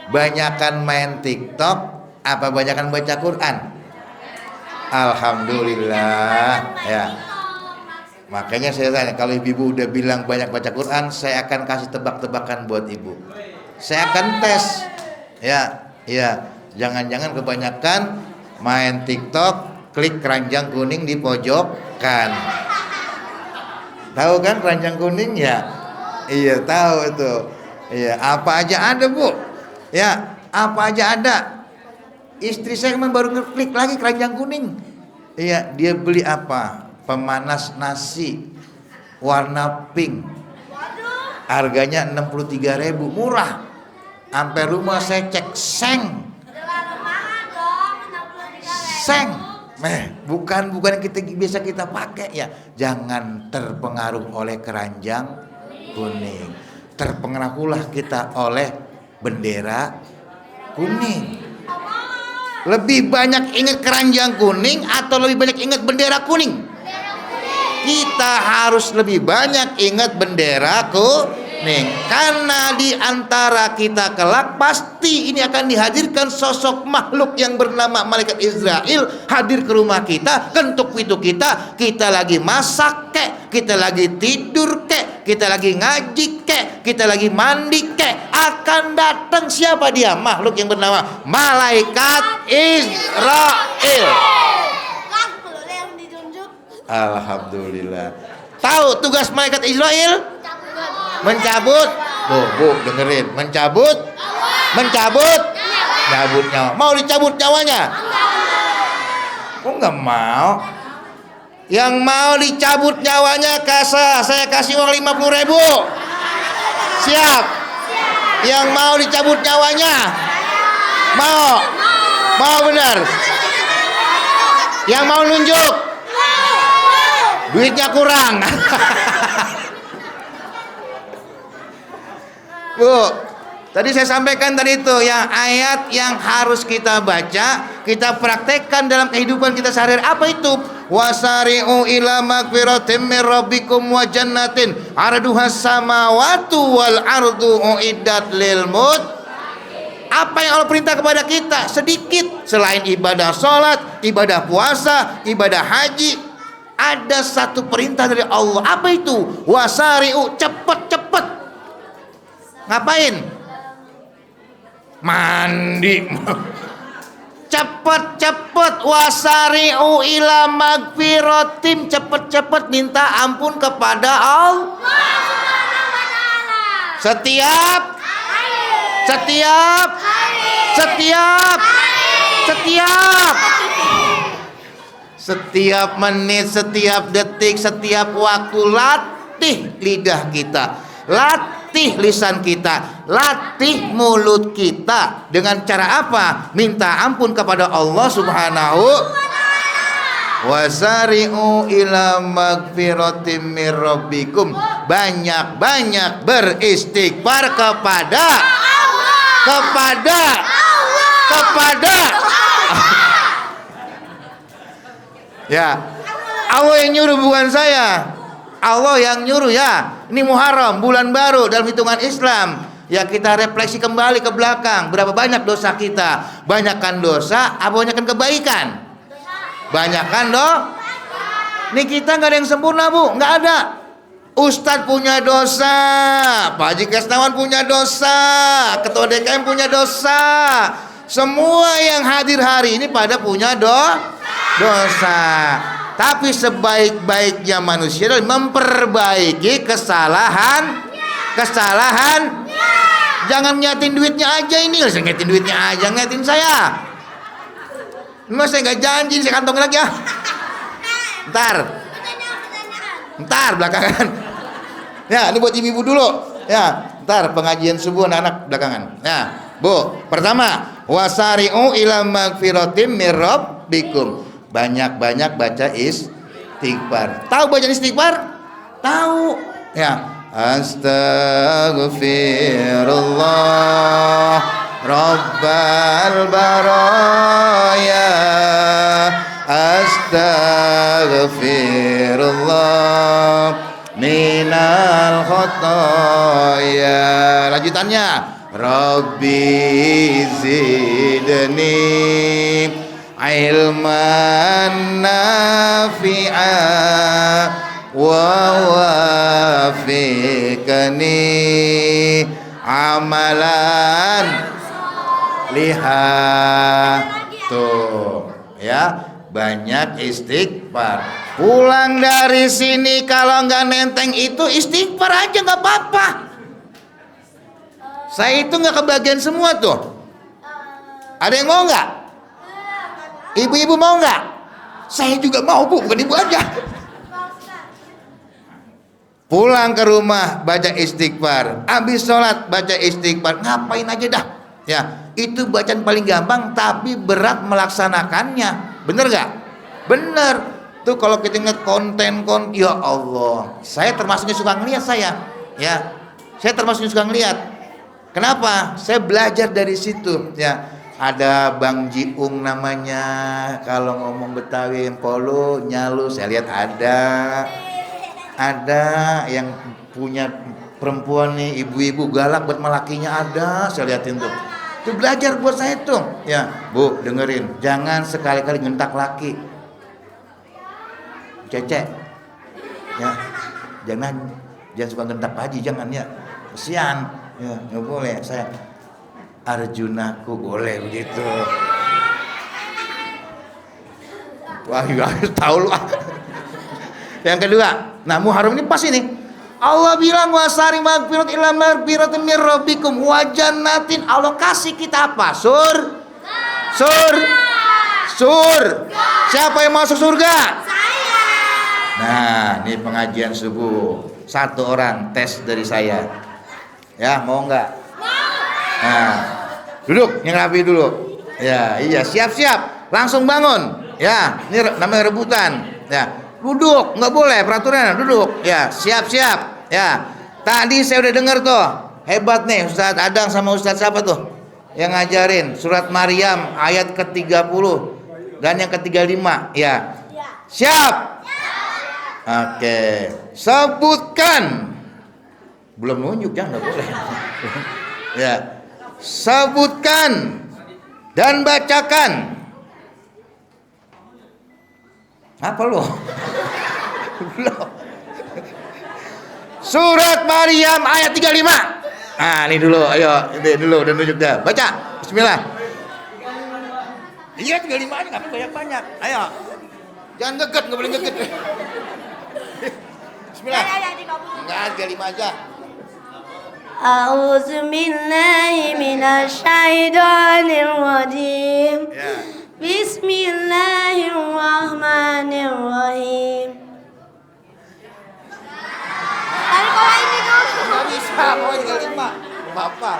banyakan main TikTok apa banyakan baca Quran? Alhamdulillah. Ya. Makanya saya tanya, kalau ibu udah bilang banyak baca Quran, saya akan kasih tebak-tebakan buat ibu. Saya akan tes. Ya, jangan-jangan kebanyakan main TikTok, klik keranjang kuning di pojokan. Tahu kan keranjang kuning ya? Iya, tahu itu. Iya, apa aja ada, Bu. Ya, apa aja ada. Istri saya kemarin baru ngeklik lagi keranjang kuning. Iya, dia beli apa? Pemanas nasi warna pink. Harganya 63.000, murah. Sampai rumah saya cek seng. Seng. Bukan yang biasa kita pakai ya. Jangan terpengaruh oleh keranjang kuning. Terpengaruhlah kita oleh bendera kuning. Lebih banyak ingat keranjang kuning atau lebih banyak ingat bendera kuning? Kita harus lebih banyak ingat bendera kuning, karena di antara kita kelak pasti ini akan dihadirkan sosok makhluk yang bernama malaikat Israel hadir ke rumah kita, ketuk pintu kita lagi masak kek, kita lagi tidur kek, kita lagi ngaji kek, kita lagi mandi kek, akan datang siapa dia? Makhluk yang bernama malaikat Israel. Alhamdulillah. Tahu tugas malaikat Israel? Mencabut. Bu, dengerin. Mencabut nyawa. Mau dicabut nyawanya? Kok nggak mau? Yang mau dicabut nyawanya saya kasih uang 50.000. Siap? Yang mau dicabut nyawanya? Mau benar? Yang mau nunjuk? Duitnya kurang. Bu, tadi saya sampaikan tadi itu yang ayat yang harus kita baca, kita praktekkan dalam kehidupan kita sehari-hari. Apa itu? Wasari'u ila magfiratin min rabbikum wa jannatin arduhas samawatu wal ardu uiddat lil muttaqin. Apa yang Allah perintah kepada kita? Sedikit. Selain ibadah sholat, ibadah puasa, ibadah haji, ada satu perintah dari Allah. Apa itu? Wasari'u, cepet. Ngapain? Mandi. Cepet. Wasari'u ila magfiratim, cepet minta ampun kepada Allah. Setiap menit, setiap detik, setiap waktu latih lidah kita, latih lisan kita, latih mulut kita. Dengan cara apa? Minta ampun kepada Allah Subhanahu. Wasari'u ila magfiratim mir rabbikum. Banyak beristighfar kepada ya, Allah yang nyuruh bukan saya. Allah yang nyuruh ya. Ini Muharram, bulan baru dalam hitungan Islam. Ya, kita refleksi kembali ke belakang. Berapa banyak dosa kita? Banyakkan dosa apa banyakkan kebaikan? Banyakkan Nih kita nggak ada yang sempurna, Bu. Nggak ada. Ustadz punya dosa, Pak Haji Kasnawan punya dosa, Ketua DKM punya dosa. Semua yang hadir hari ini pada punya dosa. Tapi sebaik-baiknya manusia adalah memperbaiki kesalahan. Jangan nyatin duitnya aja ini. Saya nyatin duitnya aja, nyatin saya. Mas saya nggak janji, saya kantong lagi ya. Ntar belakangan. Ya, ini buat ibu-ibu dulu. Ya, ntar pengajian subuh anak-anak belakangan. Ya, Bu, pertama, wasari'u ila magfiratim mir rabbikum. Banyak baca istighfar. Tahu bacaan istighfar? Tahu. Ya. Astaghfirullah Rabbal baraya. Astaghfirullah minal khotoya. Lanjutannya, Rabbi zidni ilman nafi'a wa wafiqni amalan liha. Tuh ya, banyak istighfar. Pulang dari sini kalau nggak nenteng itu istighfar aja nggak apa-apa. Saya itu nggak kebagian semua tuh. Ada yang mau nggak? Ibu-ibu mau nggak? Saya juga mau, Bu, bukan ibu aja. Pulang ke rumah baca istighfar, habis sholat baca istighfar, ngapain aja dah. Ya, itu bacaan paling gampang tapi berat melaksanakannya. Bener gak? Bener. Tuh kalau kita ingat konten, ya Allah, saya termasuknya suka ngeliat saya. Ya, saya termasuknya suka ngeliat. Kenapa? Saya belajar dari situ. Ya, ada Bang Jiung namanya, kalau ngomong Betawi Polo nyalu, saya lihat ada yang punya perempuan nih, ibu-ibu galak buat malakinya, ada, saya liatin tuh. Itu belajar buat saya tuh. Ya, Bu, dengerin, jangan sekali-kali ngentak laki. Cece. Ya. Jangan suka ngentak haji, jangan ya. Kesian. Ya, enggak boleh. Saya Arjunaku boleh begitu. Wah, tahu lu. Yang kedua, nah Muharram ini pas ini. Allah bilang wasari magfirat ila magfiratin mir rabbikum wa jannatin. Allah kasih kita apa? Sur. Siapa yang masuk surga? Saya. Nah, ini pengajian subuh. Satu orang tes dari saya. Ya, mau enggak? Nah, duduk, yang rapi dulu. Ya, iya, siap-siap. Langsung bangun. Ya, ini namanya rebutan. Ya, duduk, nggak boleh peraturannya, duduk. Ya, siap-siap. Ya, tadi saya udah dengar tuh, hebat nih Ustadz Adang sama Ustadz siapa tuh yang ngajarin surat Maryam ayat ke-30 dan yang ke-35. Ya, siap. Oke, sebutkan. Belum nunjuk, jangan, nggak boleh. Ya, sebutkan dan bacakan. Apa lo? Surat Maryam ayat 35. Nah, ini dulu, ayo, ini dulu dan nunjuk dah. Baca. Bismillah. Iya, 35 aja, enggak banyak-banyak. Ayo. Jangan ngeget, enggak boleh ngeget. Bismillah. Enggak, 35 aja. A'udzu billahi minasy syaithanir rajim. Bismillahirrahmanirrahim. Kalau ini dulu. Enggak bisa, mau 35. Apa?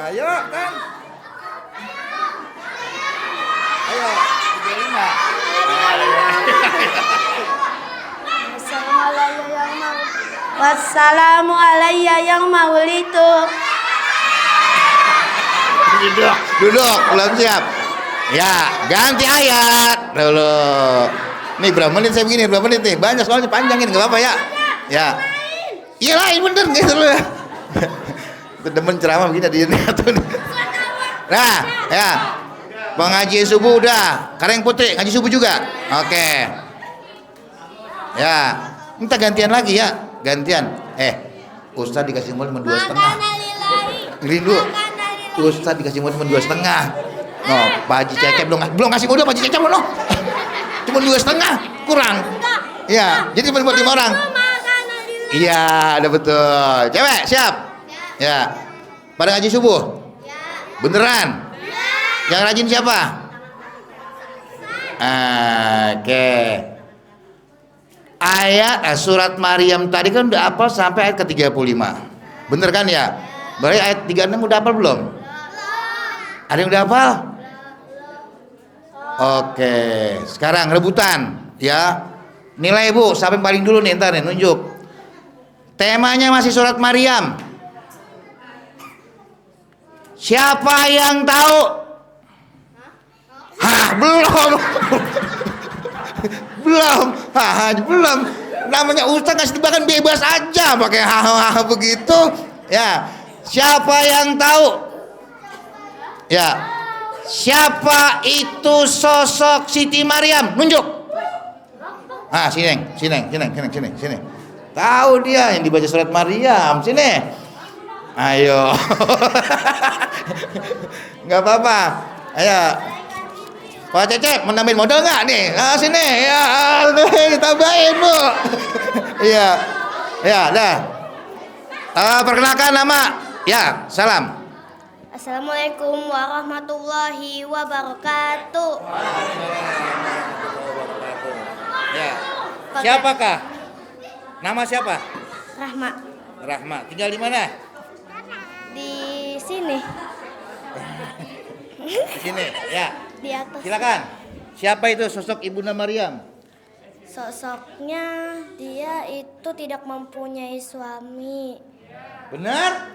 Ayo, kan. Ayo, 35. Wassalamu alayya yauma wulidtu. Duduk, belum siap. Ya, ganti ayat dulu. Nih berapa menit saya begini, berapa menit nih? Banyak soalnya, panjangin, enggak apa-apa ya. Ya. Iyalah, ini bener gitu loh. Itu demen ceramah begini di ini. Nah, ya. Pengajian subuh udah. Kareng putih ngaji subuh juga. Oke. Ya. Minta gantian lagi ya. Gantian. Ustaz dikasih modal cuma 2,5. Ngeri dulu. Ustaz dikasih modal cuma 2,5. No, Pak Haji Cecep belum kasih modal Pak Haji Cecep loh. Cuma 2,5, kurang. Ya, jadi cuma buat 5 orang. Iya, ada betul. Cewek, siap? Ya. Pada ngaji subuh? Beneran? Yang rajin siapa? Oke. Ayat surat Maryam tadi kan udah hafal sampai ayat ke-35. Bener kan ya? Berarti ayat 36 udah hafal belum? Ada yang udah hafal? Oke, sekarang rebutan ya. Nilai Bu, siapa yang paling dulu nih ntar nih nunjuk. Temanya masih surat Maryam. Siapa yang tahu? Hah, belum. belum. Namanya Ustaz ngasih tebakan bebas aja pakai hahaha begitu. Ya. Siapa yang tahu? Ya. Siapa itu sosok Siti Maryam? Nunjuk. Ah, sini. Tahu dia yang dibaca surat Maryam. Sini. Ayo. Enggak apa-apa. Ayo. Pak Cecep mau nambahin modal nggak nih? Ah, sini. Ya, ditambahin, Bu. Iya. Ya, dah. Perkenalkan nama. Ya, salam. Assalamualaikum warahmatullahi wabarakatuh. Ya. Siapakah? Nama siapa? Rahma. Tinggal di mana? Di sini. Di sini. Ya. Di atas. Silakan. Siapa itu sosok Ibunda Maryam? Sosoknya dia itu tidak mempunyai suami. Benar?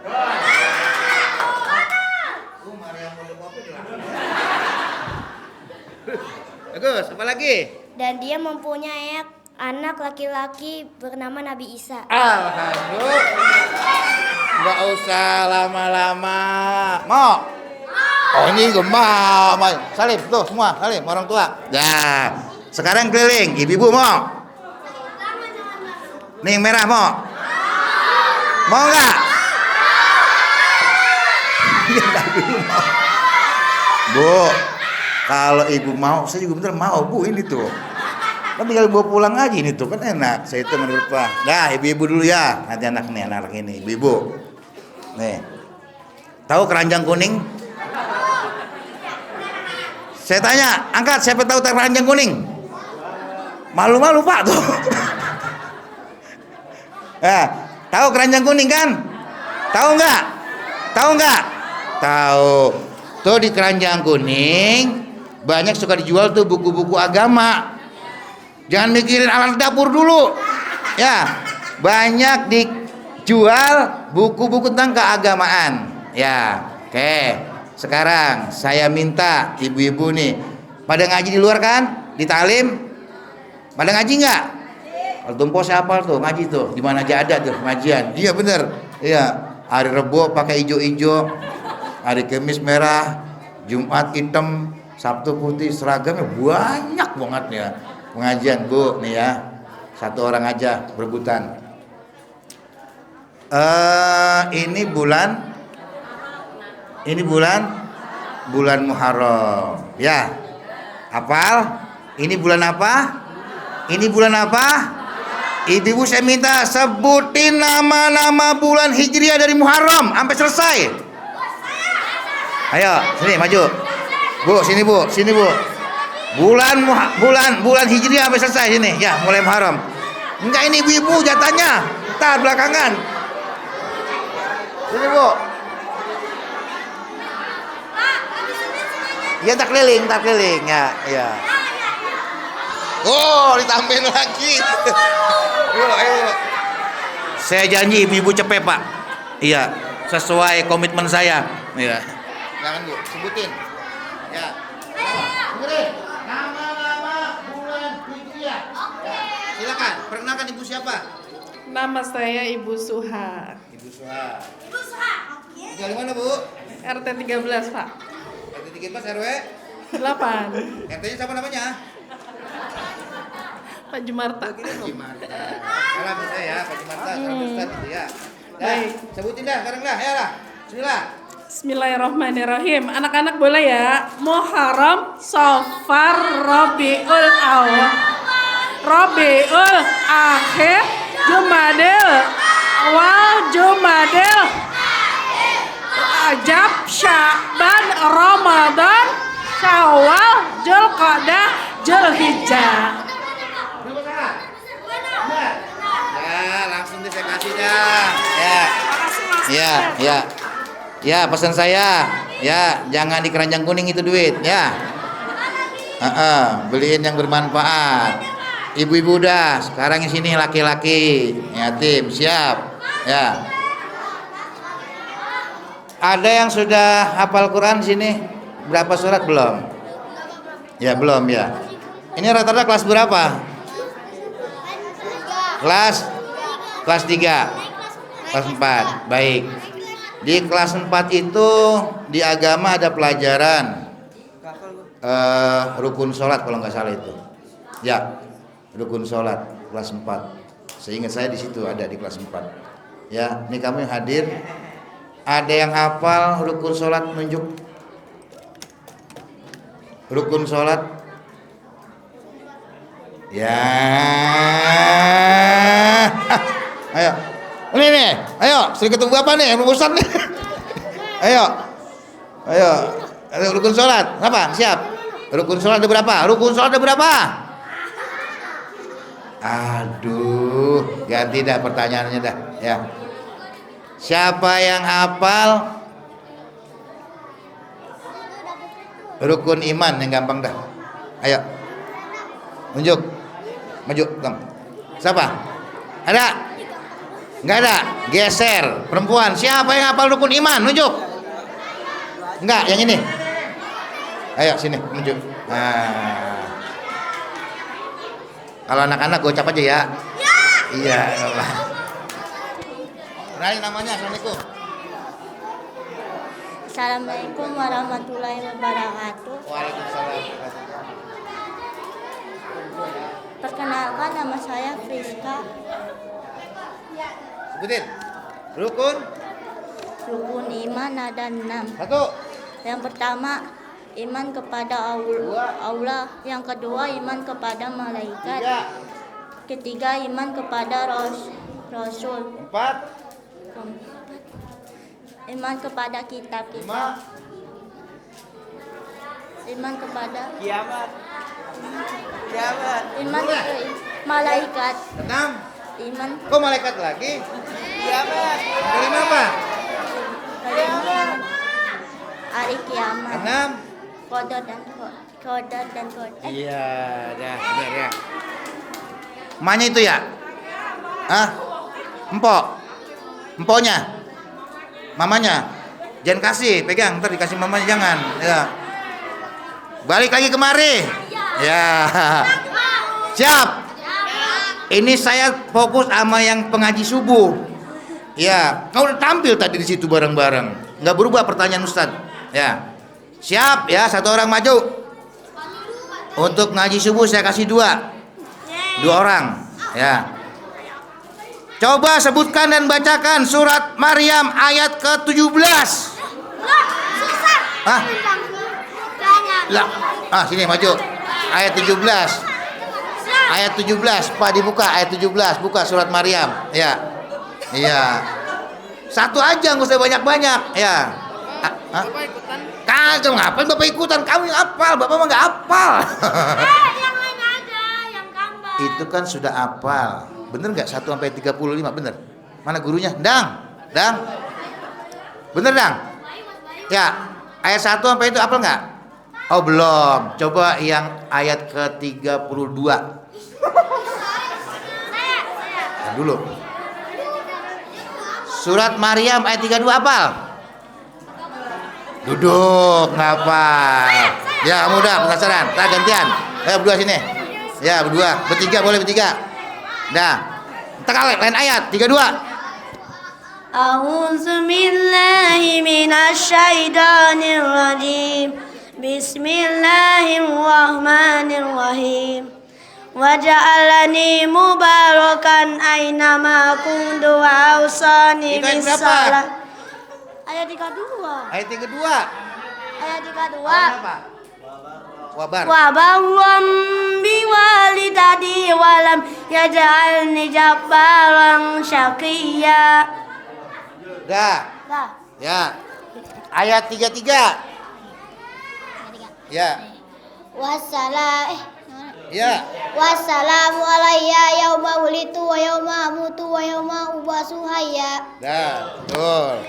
Bagus, apa lagi? Dan dia mempunyai anak laki-laki bernama Nabi Isa. Alhamdulillah. Nggak usah lama-lama. Mau? Oh, ini gemar. Salim, tuh semua salim orang tua. Ya. Sekarang keliling, ibu-ibu mau? Nih yang merah mau? Mau nggak? Bu, kalau ibu mau, saya juga bener mau Bu ini tuh. Kan tinggal bawa pulang aja ini tuh kan enak. Saya itu menurut Pak. Nah, ibu-ibu dulu ya. Nanti anak ini, ibu-ibu. Nih. Tahu keranjang kuning? Saya tanya, angkat siapa tahu keranjang kuning? Malu-malu Pak tuh. Tahu keranjang kuning kan? Tahu nggak? Tahu. Tuh di keranjang kuning banyak suka dijual tuh buku-buku agama. Jangan mikirin alat dapur dulu. Ya, banyak dijual buku-buku tentang keagamaan. Ya, oke. Sekarang saya minta ibu-ibu nih pada ngaji di luar kan? Di talim? Pada ngaji nggak? Kalau Tumpo siapa tuh ngaji tuh? Di mana aja ada tuh pengajian. Iya bener. Iya. Hari Rebo pakai hijau-hijau, hari Kamis merah, Jumat hitam, Sabtu putih, seragamnya banyak banget ya. Pengajian Bu nih ya. Satu orang aja berebutan. Ini bulan Muharram. Ya. Hafal? Ini bulan apa? Ibu saya minta sebutin nama-nama bulan Hijriah dari Muharram sampai selesai. Ayo, sini maju. Bu, sini Bu. Bulan Hijriah sampai selesai sini. Ya, mulai Muharram. Enggak ini ibu-ibu jatahnya. Entar belakangan. Sini Bu. Ya tak keliling ya. Oh, ditambahin lagi. Ayo. Saya janji ibu cepet Pak. Iya, sesuai komitmen saya. Iya. Jangan Bu, sebutin. Ya. Sebutin nama-nama bulan Hijriah. Oke. Silakan, perkenalkan ibu siapa? Nama saya Ibu Suha. Ibu Suha. Tinggal di mana Bu? RT 13, Pak. RT 13 RW 8. RT-nya siapa namanya? Pak Jumarta. Jumarta. Salam saya ya, Pak Jumarta, salam Ustaz gitu ya. Baik. Sebutin dah sekarang dah, ya lah. Bismillah. Bismillahirrahmanirrahim. Anak-anak boleh ya? Muharram, Safar, Rabiul Awal, Rabiul Akhir, Jumadil Awal, Jumadil Rajab, Sya'ban, Ramadan, Syawal, Dzulqa'dah, Dzulhijjah. Ya, langsung saya kasih dah. Ya, pesan saya. Ya, jangan di keranjang kuning itu duit, ya. Beliin yang bermanfaat. Ibu-ibu udah, sekarang di sini laki-laki yatim, siap. Ya. Ada yang sudah hafal Quran di sini? Berapa surat belum? Ya, belum ya. Ini rata-rata kelas berapa? Kelas 3. Kelas 4. Baik. Di kelas 4 itu di agama ada pelajaran rukun sholat kalau nggak salah itu. Ya. Rukun sholat kelas 4. Seingat saya di situ ada di kelas 4. Ya, ini kamu yang hadir. Ada yang hafal rukun sholat, nunjuk. Rukun sholat. Ya. Ayo. Ini nih. Ayo, Sri Ketua Bapak nih, rumusan nih. Ayo. Ada rukun sholat. Apa? Siap. Rukun sholat ada berapa? Rukun sholat ada berapa? Aduh, ganti dah pertanyaannya dah, ya. Siapa yang hafal rukun iman yang gampang dah? Ayo. Tunjuk. Maju, Bang. Siapa? Ada? Enggak ada. Geser. Perempuan. Siapa yang hafal rukun iman? Nunjuk. Enggak, yang ini. Ayo sini, nunjuk. Nah. Kalau anak-anak gocap aja ya. Iya, apa. Kenalin namanya, Assalamualaikum. Assalamualaikum warahmatullahi wabarakatuh. Waalaikumsalam. Perkenalkan, nama saya Friska. Sebutin. Rukun Rukun iman ada 6. 1. Yang pertama, iman kepada Allah. Yang kedua, iman kepada malaikat. 3. Ketiga, iman kepada Rasul. 4. Iman kepada kitab-kitab. 5. Iman kepada Kiamat. iman ke malaikat. 6. Iman Kok malaikat lagi? Kiamat. Kelima apa? kelima hari kiamat. 6. Qadar dan qadar. Iya, dah, benar ya. Emaknya itu ya? Hah? Empoknya? Mamanya? Jangan kasih, pegang, ntar dikasih mamanya, jangan. Ya. Balik lagi kemari. Ya. Siap. Ini saya fokus sama yang pengaji subuh. Ya, kau udah tampil tadi di situ bareng-bareng. Nggak berubah pertanyaan Ustadz. Ya. Siap ya, satu orang maju. Untuk ngaji subuh saya kasih 2 orang. Ya. Coba sebutkan dan bacakan surat Maryam ayat ke-17. Hah? Lah, sini maju. Ayat 17. Ayat 17, Pak dibuka ayat 17, buka surat Maryam. Ya. Iya. Satu aja, enggak usah banyak-banyak, ya. Kagak ngapain Bapak ikutan? Kamu yang hafal, Bapak mah enggak hafal. Yang lain aja, yang gambar. Itu kan sudah hafal. Bener nggak 1 sampai 35 bener? Mana gurunya? Dang. Bener Dang? Ya. Ayat 1 sampai itu hafal nggak? Oh belum. Coba yang ayat ke-32. Nah, dulu. Surat Maryam ayat 32 hafal? Duduk, ngapal. Ya mudah, penasaran. Kita gantian. Ayo berdua sini. Ya berdua, bertiga boleh bertiga. Dah. Entar lain ayat 32. A'udzu billahi minasyaitonir rajim. Bismillahirrahmanirrahim. Waja'alani mubarakan aina kuntu wa awsani bis salat. Ayat 32. Ayat 32. Ayat 32. Apa? Wabar. Wa barram biwalidati walam yaj'alni jabbaran syaqiyya. Dah. Lah. Ya. Ayat 33. Ya. Ya. Wassalamu alayya yauma wulitu wa yauma amutu wa yauma ubasu hayya. Dah. Betul.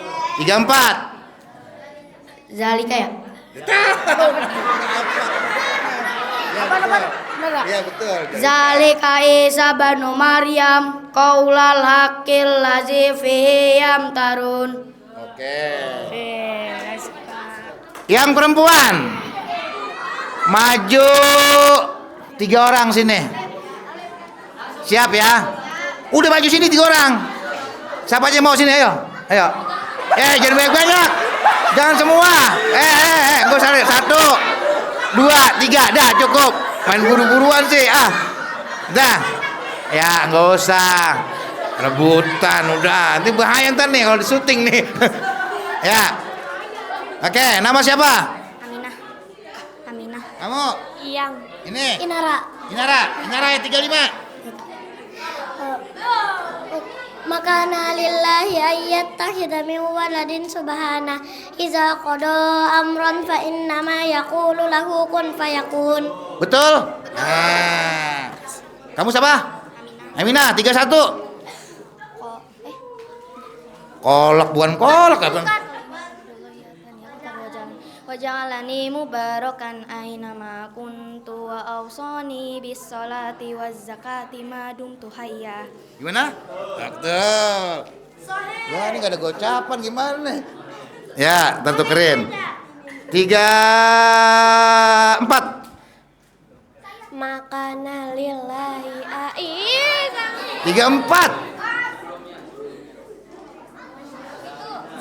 34. Zalika ya. Ya, betul. Iya betul. Zalika Isa banu Maryam qaulal haqqil ladzi fihi yamtarun. Oke. Yang perempuan maju 3 orang sini. Siap ya? Udah maju sini 3 orang. Siapa aja mau sini, ayo. Ayo. Jangan banyak-banyak. Jangan semua. Gue cari 1, 2, 3, dah cukup. Main buru-buruan sih, dah. Ya nggak usah rebutan, udah. Nanti bahaya ntar nih kalau di syuting nih. Ya. Oke, nama siapa? Aminah. Kamu? Iyang. Ini. Inara. Inara ya 35. Makana lillahi ayyattakhidha min waladin subhana iza qada amran fa innama yaqulu lahu kun fayakun. Betul? Kamu siapa? Aminah 31. Kolak bukan kolak apa? Waja'alani mubarakan aina ma kuntu wa awsani bis salati waz zakati ma dumtu hayya. Gimana? Betul. Wah, ini gak ada gocapan gimana nih? Ya, tentu keren. 3, 4. Makana lillahi 3, 4.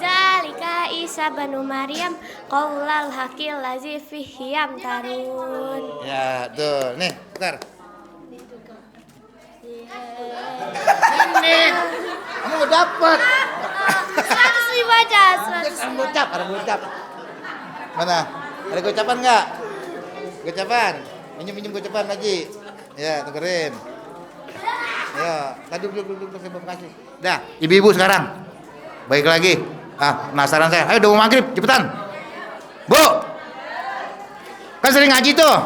Zalika Isa banu Maryam qaulal haqqil ladzi fihi yamtarun. Ya, tuh. Nih, bentar. Ini. Kamu udah dapat. 100 dibaca. Ada gocap. Mana? Ada gocapan enggak? Gocapan. Minjem gocapan lagi. Ya, tukerin. Ya, tadi duduk saya belum kasih. Dah, ibu-ibu sekarang. Baik lagi. Penasaran saya. Ayo udah mau maghrib, cepetan. Bu. Kan sering ngaji tuh.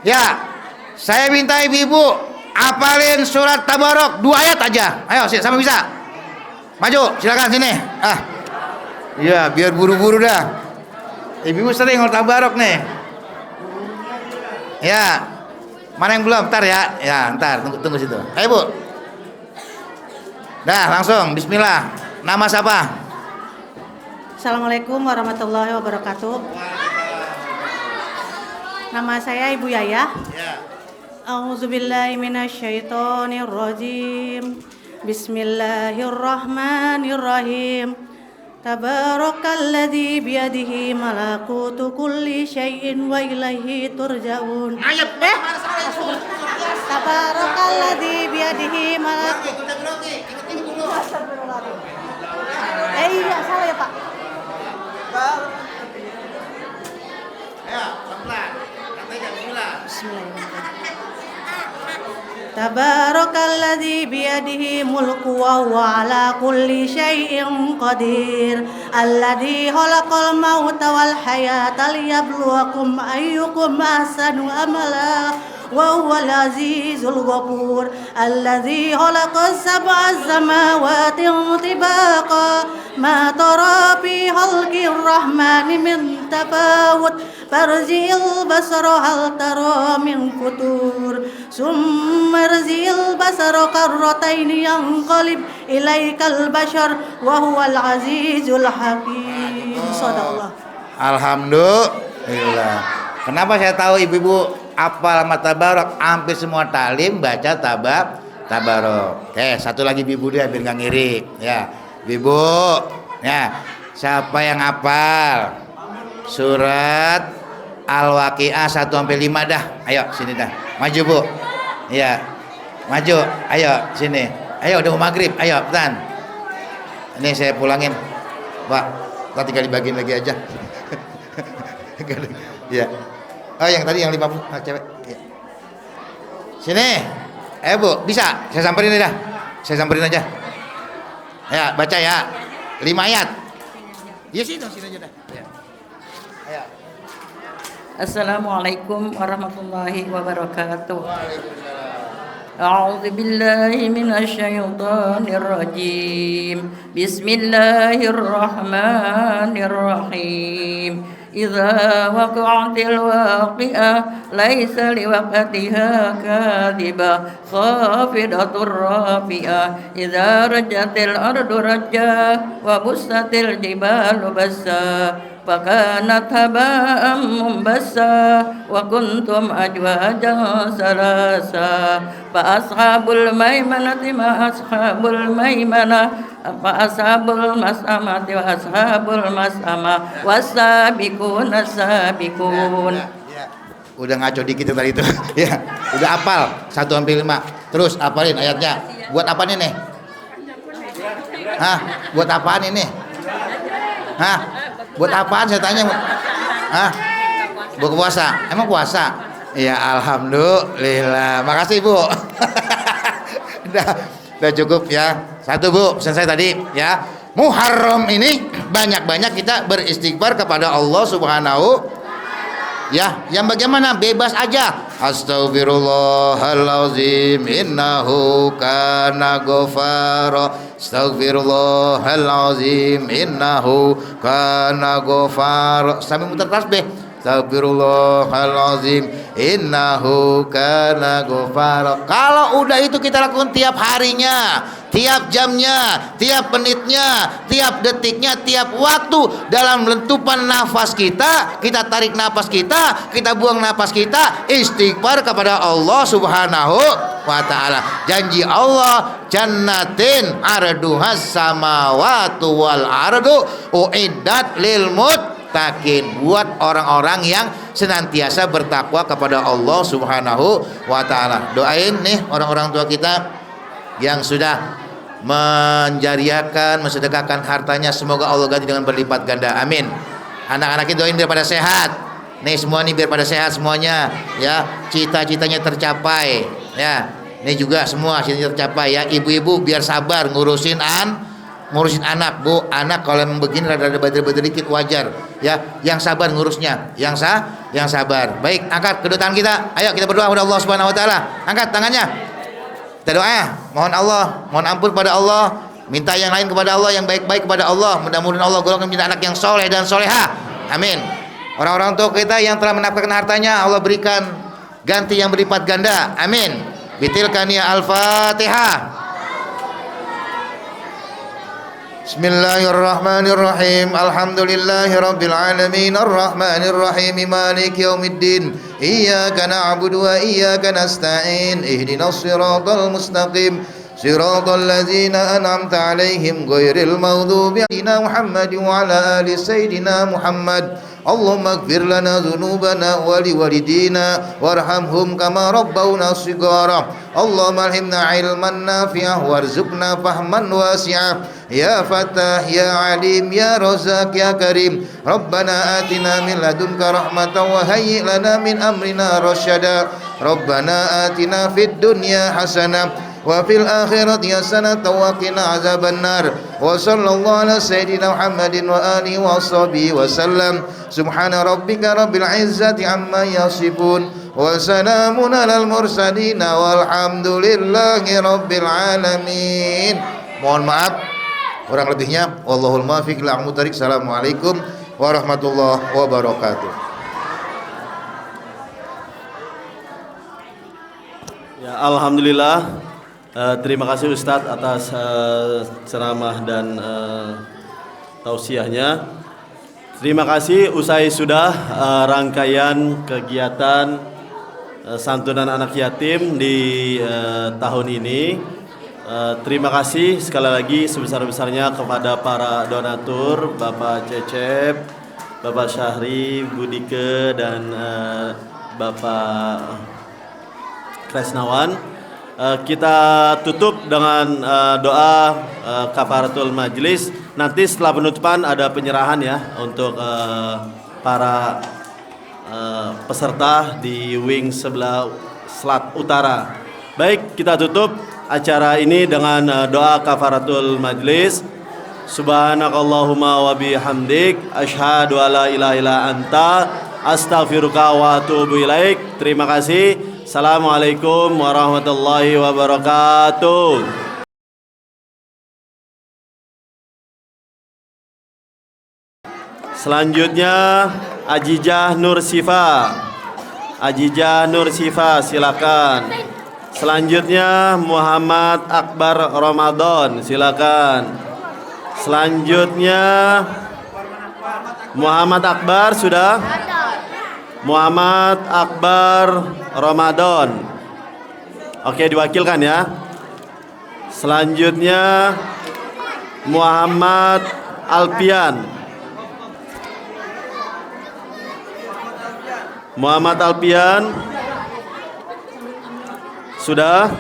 Ya. Saya minta ibu-ibu apalin surat Tabarok 2 ayat aja. Ayo, sama bisa. Maju, silakan sini. Iya, biar buru-buru dah. Ibu sering kalau Tabarok nih. Ya. Mana yang belum? Ntar ya. Ya, ntar tunggu situ. Ayo, Bu. Dah, langsung bismillah. Nama siapa? Assalamualaikum warahmatullahi wabarakatuh. Nama saya Ibu Yaya. A'udzubillahi minasyaitonirrajim. Bismillahirrahmanirrahim. Tabarakalladzi biyadihi malakutu kulli syai'in wa ilaihi turja'un. Tabarakalladzi biyadihi malakutu. Iya, salah ya, Pak. Ayo, pelan-pelan. Katanya bismillah. Tabarakalladzi biyadihi mulku wa huwa ala kulli syai'in qadir. Alladzi khalaqal mauta wal hayata liyabluwakum ayyukum ahsanu amala. وهو العزيز الغفور الذي خلق 7 سماوات طباقا ما ترى في خلق الرحمن من تفاوت فارجع البصر هل ترى من فطور ثم ارجع البصر كرتين ينقلب إليك البشر وهو العزيز الحكيم. صدق الله. Alhamdulillah. Kenapa saya tahu ibu-ibu apal sama Tabarok? Hampir semua talim baca Tabarok. Oke, satu lagi ibu dia biar nggak ngiri. Ya, ibu. Ya, siapa yang hafal surat Al-Waqiah 1-5 dah? Ayo sini dah. Maju Bu. Iya. Maju. Ayo sini. Ayo udah mau maghrib. Ayo petan. Ini saya pulangin. Pak, tinggal dibagiin lagi aja. Ya. Oh yang tadi yang 50 cewek. Ya. Sini. Ayo Bu, bisa? Saya samperin aja. Ya, baca ya. 5 ayat. Iya sini aja dah. Ya. Ayo. Assalamualaikum warahmatullahi wabarakatuh. Waalaikumsalam. A'udzu billahi minasyaitonir rajim. Bismillahirrahmanirrahim. إذا وقعت الواقعة ليس لوقتها كاذبة خافضة رافعة إذا رجت الأرض رجا وبست الجبال بسا فكانت هباء منبسا وكنتم أزواجا ثلاثا فأصحاب الميمنة ما أصحاب الميمنة فأصحاب المشأمة وأصحاب المشأمة والسابقون السابقون. Udah ngaco dikit tadi itu. Ya, udah hafal 1-5. Terus hafalin ayatnya. Buat apa nih? Hah? Buat apaan ini? Hah? Buat apaan saya tanya? Hah? Buat puasa. Emang puasa? Ya, alhamdulillah. Makasih, Bu. Udah cukup ya. 1, Bu, pesan saya tadi ya. Muharram ini banyak-banyak kita beristighfar kepada Allah Subhanahu ya, yang bagaimana? Bebas aja. Astaghfirullahalazim innahu kana ghafara. Astaghfirullahalazim innahu kana ghafara. Sambil muter tasbih. Astaghfirullahalazim innahu kana ghafara. Kalau udah itu kita lakukan tiap harinya, tiap jamnya, tiap menitnya, tiap detiknya, tiap waktu, dalam lentupan nafas kita tarik nafas kita buang nafas kita, istighfar kepada Allah Subhanahu wa ta'ala. Janji Allah, jannatin arduhas samawati wal ardu uiddat lil muttaqin, buat orang-orang yang senantiasa bertakwa kepada Allah Subhanahu wa ta'ala. Doain nih orang-orang tua kita yang sudah menjariakan, mensedekahkan hartanya, semoga Allah ganti dengan berlipat ganda, amin. Anak-anak kita doain biar pada sehat nih, semua nih biar pada sehat semuanya ya, cita-citanya tercapai ya. Ini juga semua cita-cita tercapai ya. Ibu-ibu biar sabar ngurusin anak, Bu. Anak kalau memang begini rada-rada badar-badar dikit wajar ya, yang sabar ngurusnya, yang sabar. Baik, angkat kedua tangan kita, ayo kita berdoa kepada Allah Subhanahu wa ta'ala. Angkat tangannya, kita doa, mohon ampun kepada Allah, minta yang lain kepada Allah, yang baik-baik kepada Allah. Mudah-mudahan Allah golongkan menjadi anak yang soleh dan soleha, amin. Orang-orang tua kita yang telah menafkahkan hartanya, Allah berikan ganti yang berlipat ganda, amin. Bitilkan ya Al-Fatihah. Bismillahirrahmanirrahim. Alhamdulillahirabbil alamin arrahmanir rahim maliki yaumiddin. Iyyaka na'budu wa iyyaka nasta'in. Ihdinas siratal mustaqim. Siratal ladzina an'amta 'alaihim ghairil maghdubi 'alaihim Muhammadin wa 'ala ali sayyidina Muhammad. Allahumma ighfir lana dhunubana wa liwalidina warhamhum kama rabbawna shighara. Allahumma alhimna ilman nafi'ah warzuqna fahman wasi'ah. Ya Fattah ya Alim ya Razzaq ya Karim. Rabbana atina min ladunka rahmatan wa hayyi lana min amrina rasyada. Rabbana atina fid dunya hasanah wa fil akhirati hasanatan wa qina azabannar. Wa sallallahu ala sayyidina Muhammadin wa alihi wa sahbihi wa sallam. Subhana rabbika rabbil izzati amma yasifun wa salamun alal mursalin walhamdulillahi rabbil alamin. Mohon maaf kurang lebihnya, wallahul muwaffiq ila aqwamit thoriq. Assalamualaikum warahmatullahi wabarakatuh. Ya, alhamdulillah. Terima kasih Ustadz atas ceramah dan tausiahnya. Terima kasih. Usai sudah rangkaian kegiatan santunan anak yatim di tahun ini. Terima kasih sekali lagi sebesar-besarnya kepada para donatur, Bapak Cecep, Bapak Syahri, Budike, dan Bapak Kresnawan. Kita tutup dengan doa kafaratul majlis. Nanti setelah penutupan ada penyerahan ya untuk para peserta di wing sebelah selat utara. Baik, kita tutup acara ini dengan doa kafaratul majlis. Subhanakallahumma wa bihamdik asyhadu alla ilaha illa anta astaghfiruka wa atubu ilaik. Terima kasih. Assalamualaikum warahmatullahi wabarakatuh. Selanjutnya Ajijah Nur Sifa. Ajijah Nur Sifa, silakan. Selanjutnya Muhammad Akbar Ramadan, silakan. Selanjutnya Muhammad Akbar sudah? Muhammad Akbar Ramadan. Oke, diwakilkan ya. Selanjutnya Muhammad Alpian. Muhammad Alpian sudah?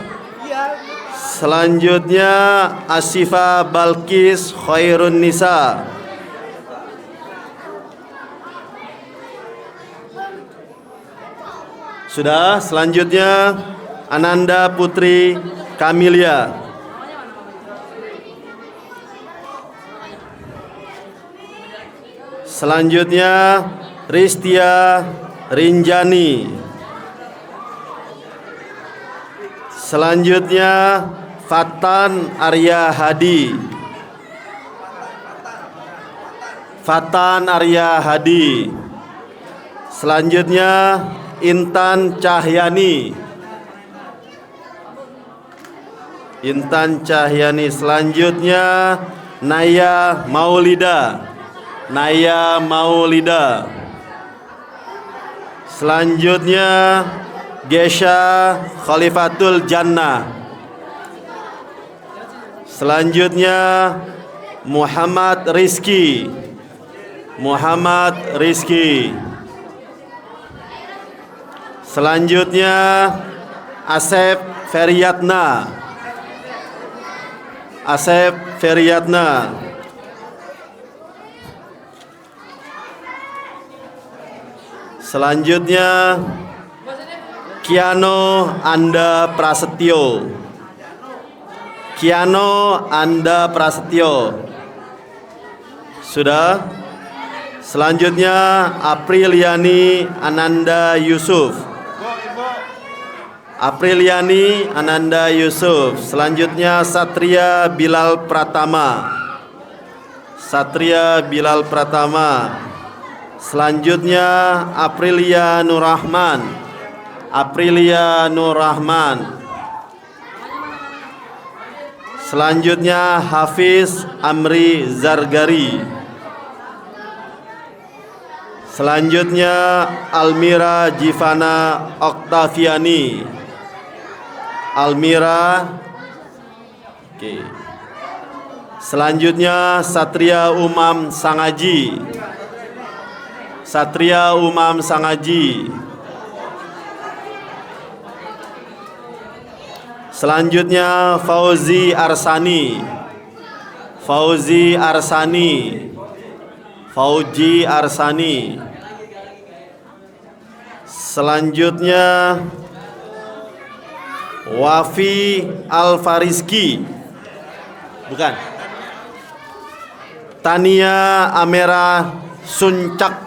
Selanjutnya Asifa Balkis Khairun Nisa. Sudah. Selanjutnya Ananda Putri Kamilia. Selanjutnya Ristia Rinjani. Selanjutnya Fatan Arya Hadi. Fatan Arya Hadi. Selanjutnya Intan Cahyani. Intan Cahyani. Selanjutnya Naya Maulida. Naya Maulida. Selanjutnya Gesha Khalifatul Jannah. Selanjutnya Muhammad Rizki. Muhammad Rizki. Selanjutnya Asep Feryatna. Asep Feryatna. Selanjutnya Kiano Anda Prasetyo. Kiano Anda Prasetyo. Sudah. Selanjutnya Apriliani Ananda Yusuf. Apriliani Ananda Yusuf. Selanjutnya Satria Bilal Pratama. Satria Bilal Pratama. Selanjutnya Aprilia Nurrahman. Aprilia Nurrahman. Selanjutnya Hafiz Amri Zargari. Selanjutnya Almira Jivana Oktaviani. Almira. Oke. Selanjutnya Satria Umam Sangaji. Satria Umam Sangaji. Selanjutnya Fauzi Arsani. Fauzi Arsani. Fauji Arsani. Selanjutnya Wafi Alfariski. Bukan. Tania Amera Sundak.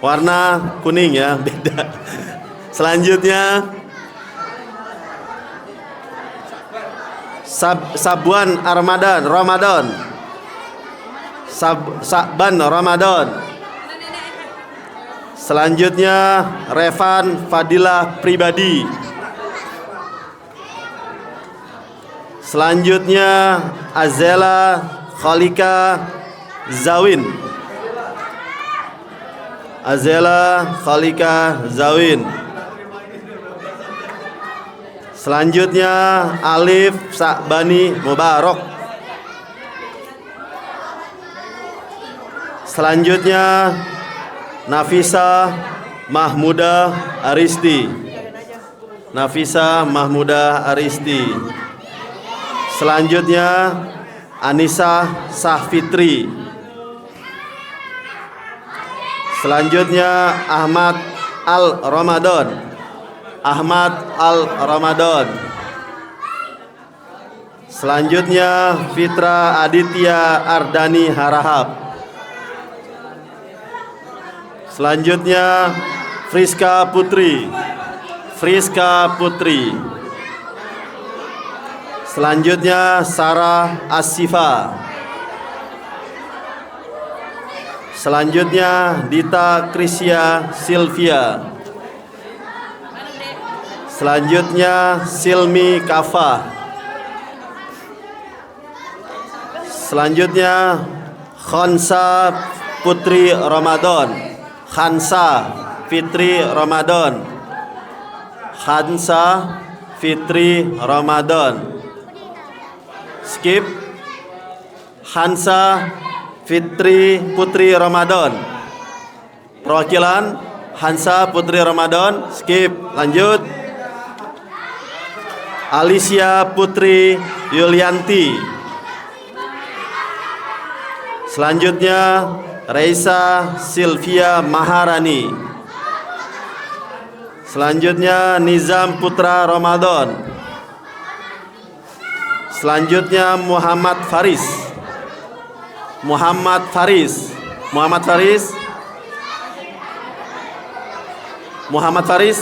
Warna kuning ya, beda. Selanjutnya Sabuan Ramadan. Saban Ramadan. Selanjutnya Revan Fadilah Pribadi. Selanjutnya Azela Khalika Zawin. Azela Khalika Zawin. Selanjutnya Alif Sa'bani Mubarak. Selanjutnya Nafisa Mahmuda Aristi. Nafisa Mahmuda Aristi. Selanjutnya Anissa Sahfitri. Selanjutnya Ahmad Al Ramadan. Ahmad Al Ramadan. Selanjutnya Fitra Aditya Ardani Harahap. Selanjutnya Friska Putri. Friska Putri. Selanjutnya Sarah Asifa. Selanjutnya Dita Krisya Silvia. Selanjutnya Silmi Kafa. Selanjutnya Khansa Putri Ramadan. Khansa Fitri Ramadan. Khansa Fitri Ramadan. Skip. Khansa Fitri Putri Ramadan. Perwakilan Hansa Putri Ramadan. Skip. Lanjut. Alicia Putri Yulianti. Selanjutnya Reisa Silvia Maharani. Selanjutnya Nizam Putra Ramadan. Selanjutnya Muhammad Faris. Muhammad Faris. Muhammad Faris. Muhammad Faris.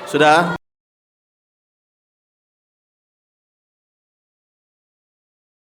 Sudah?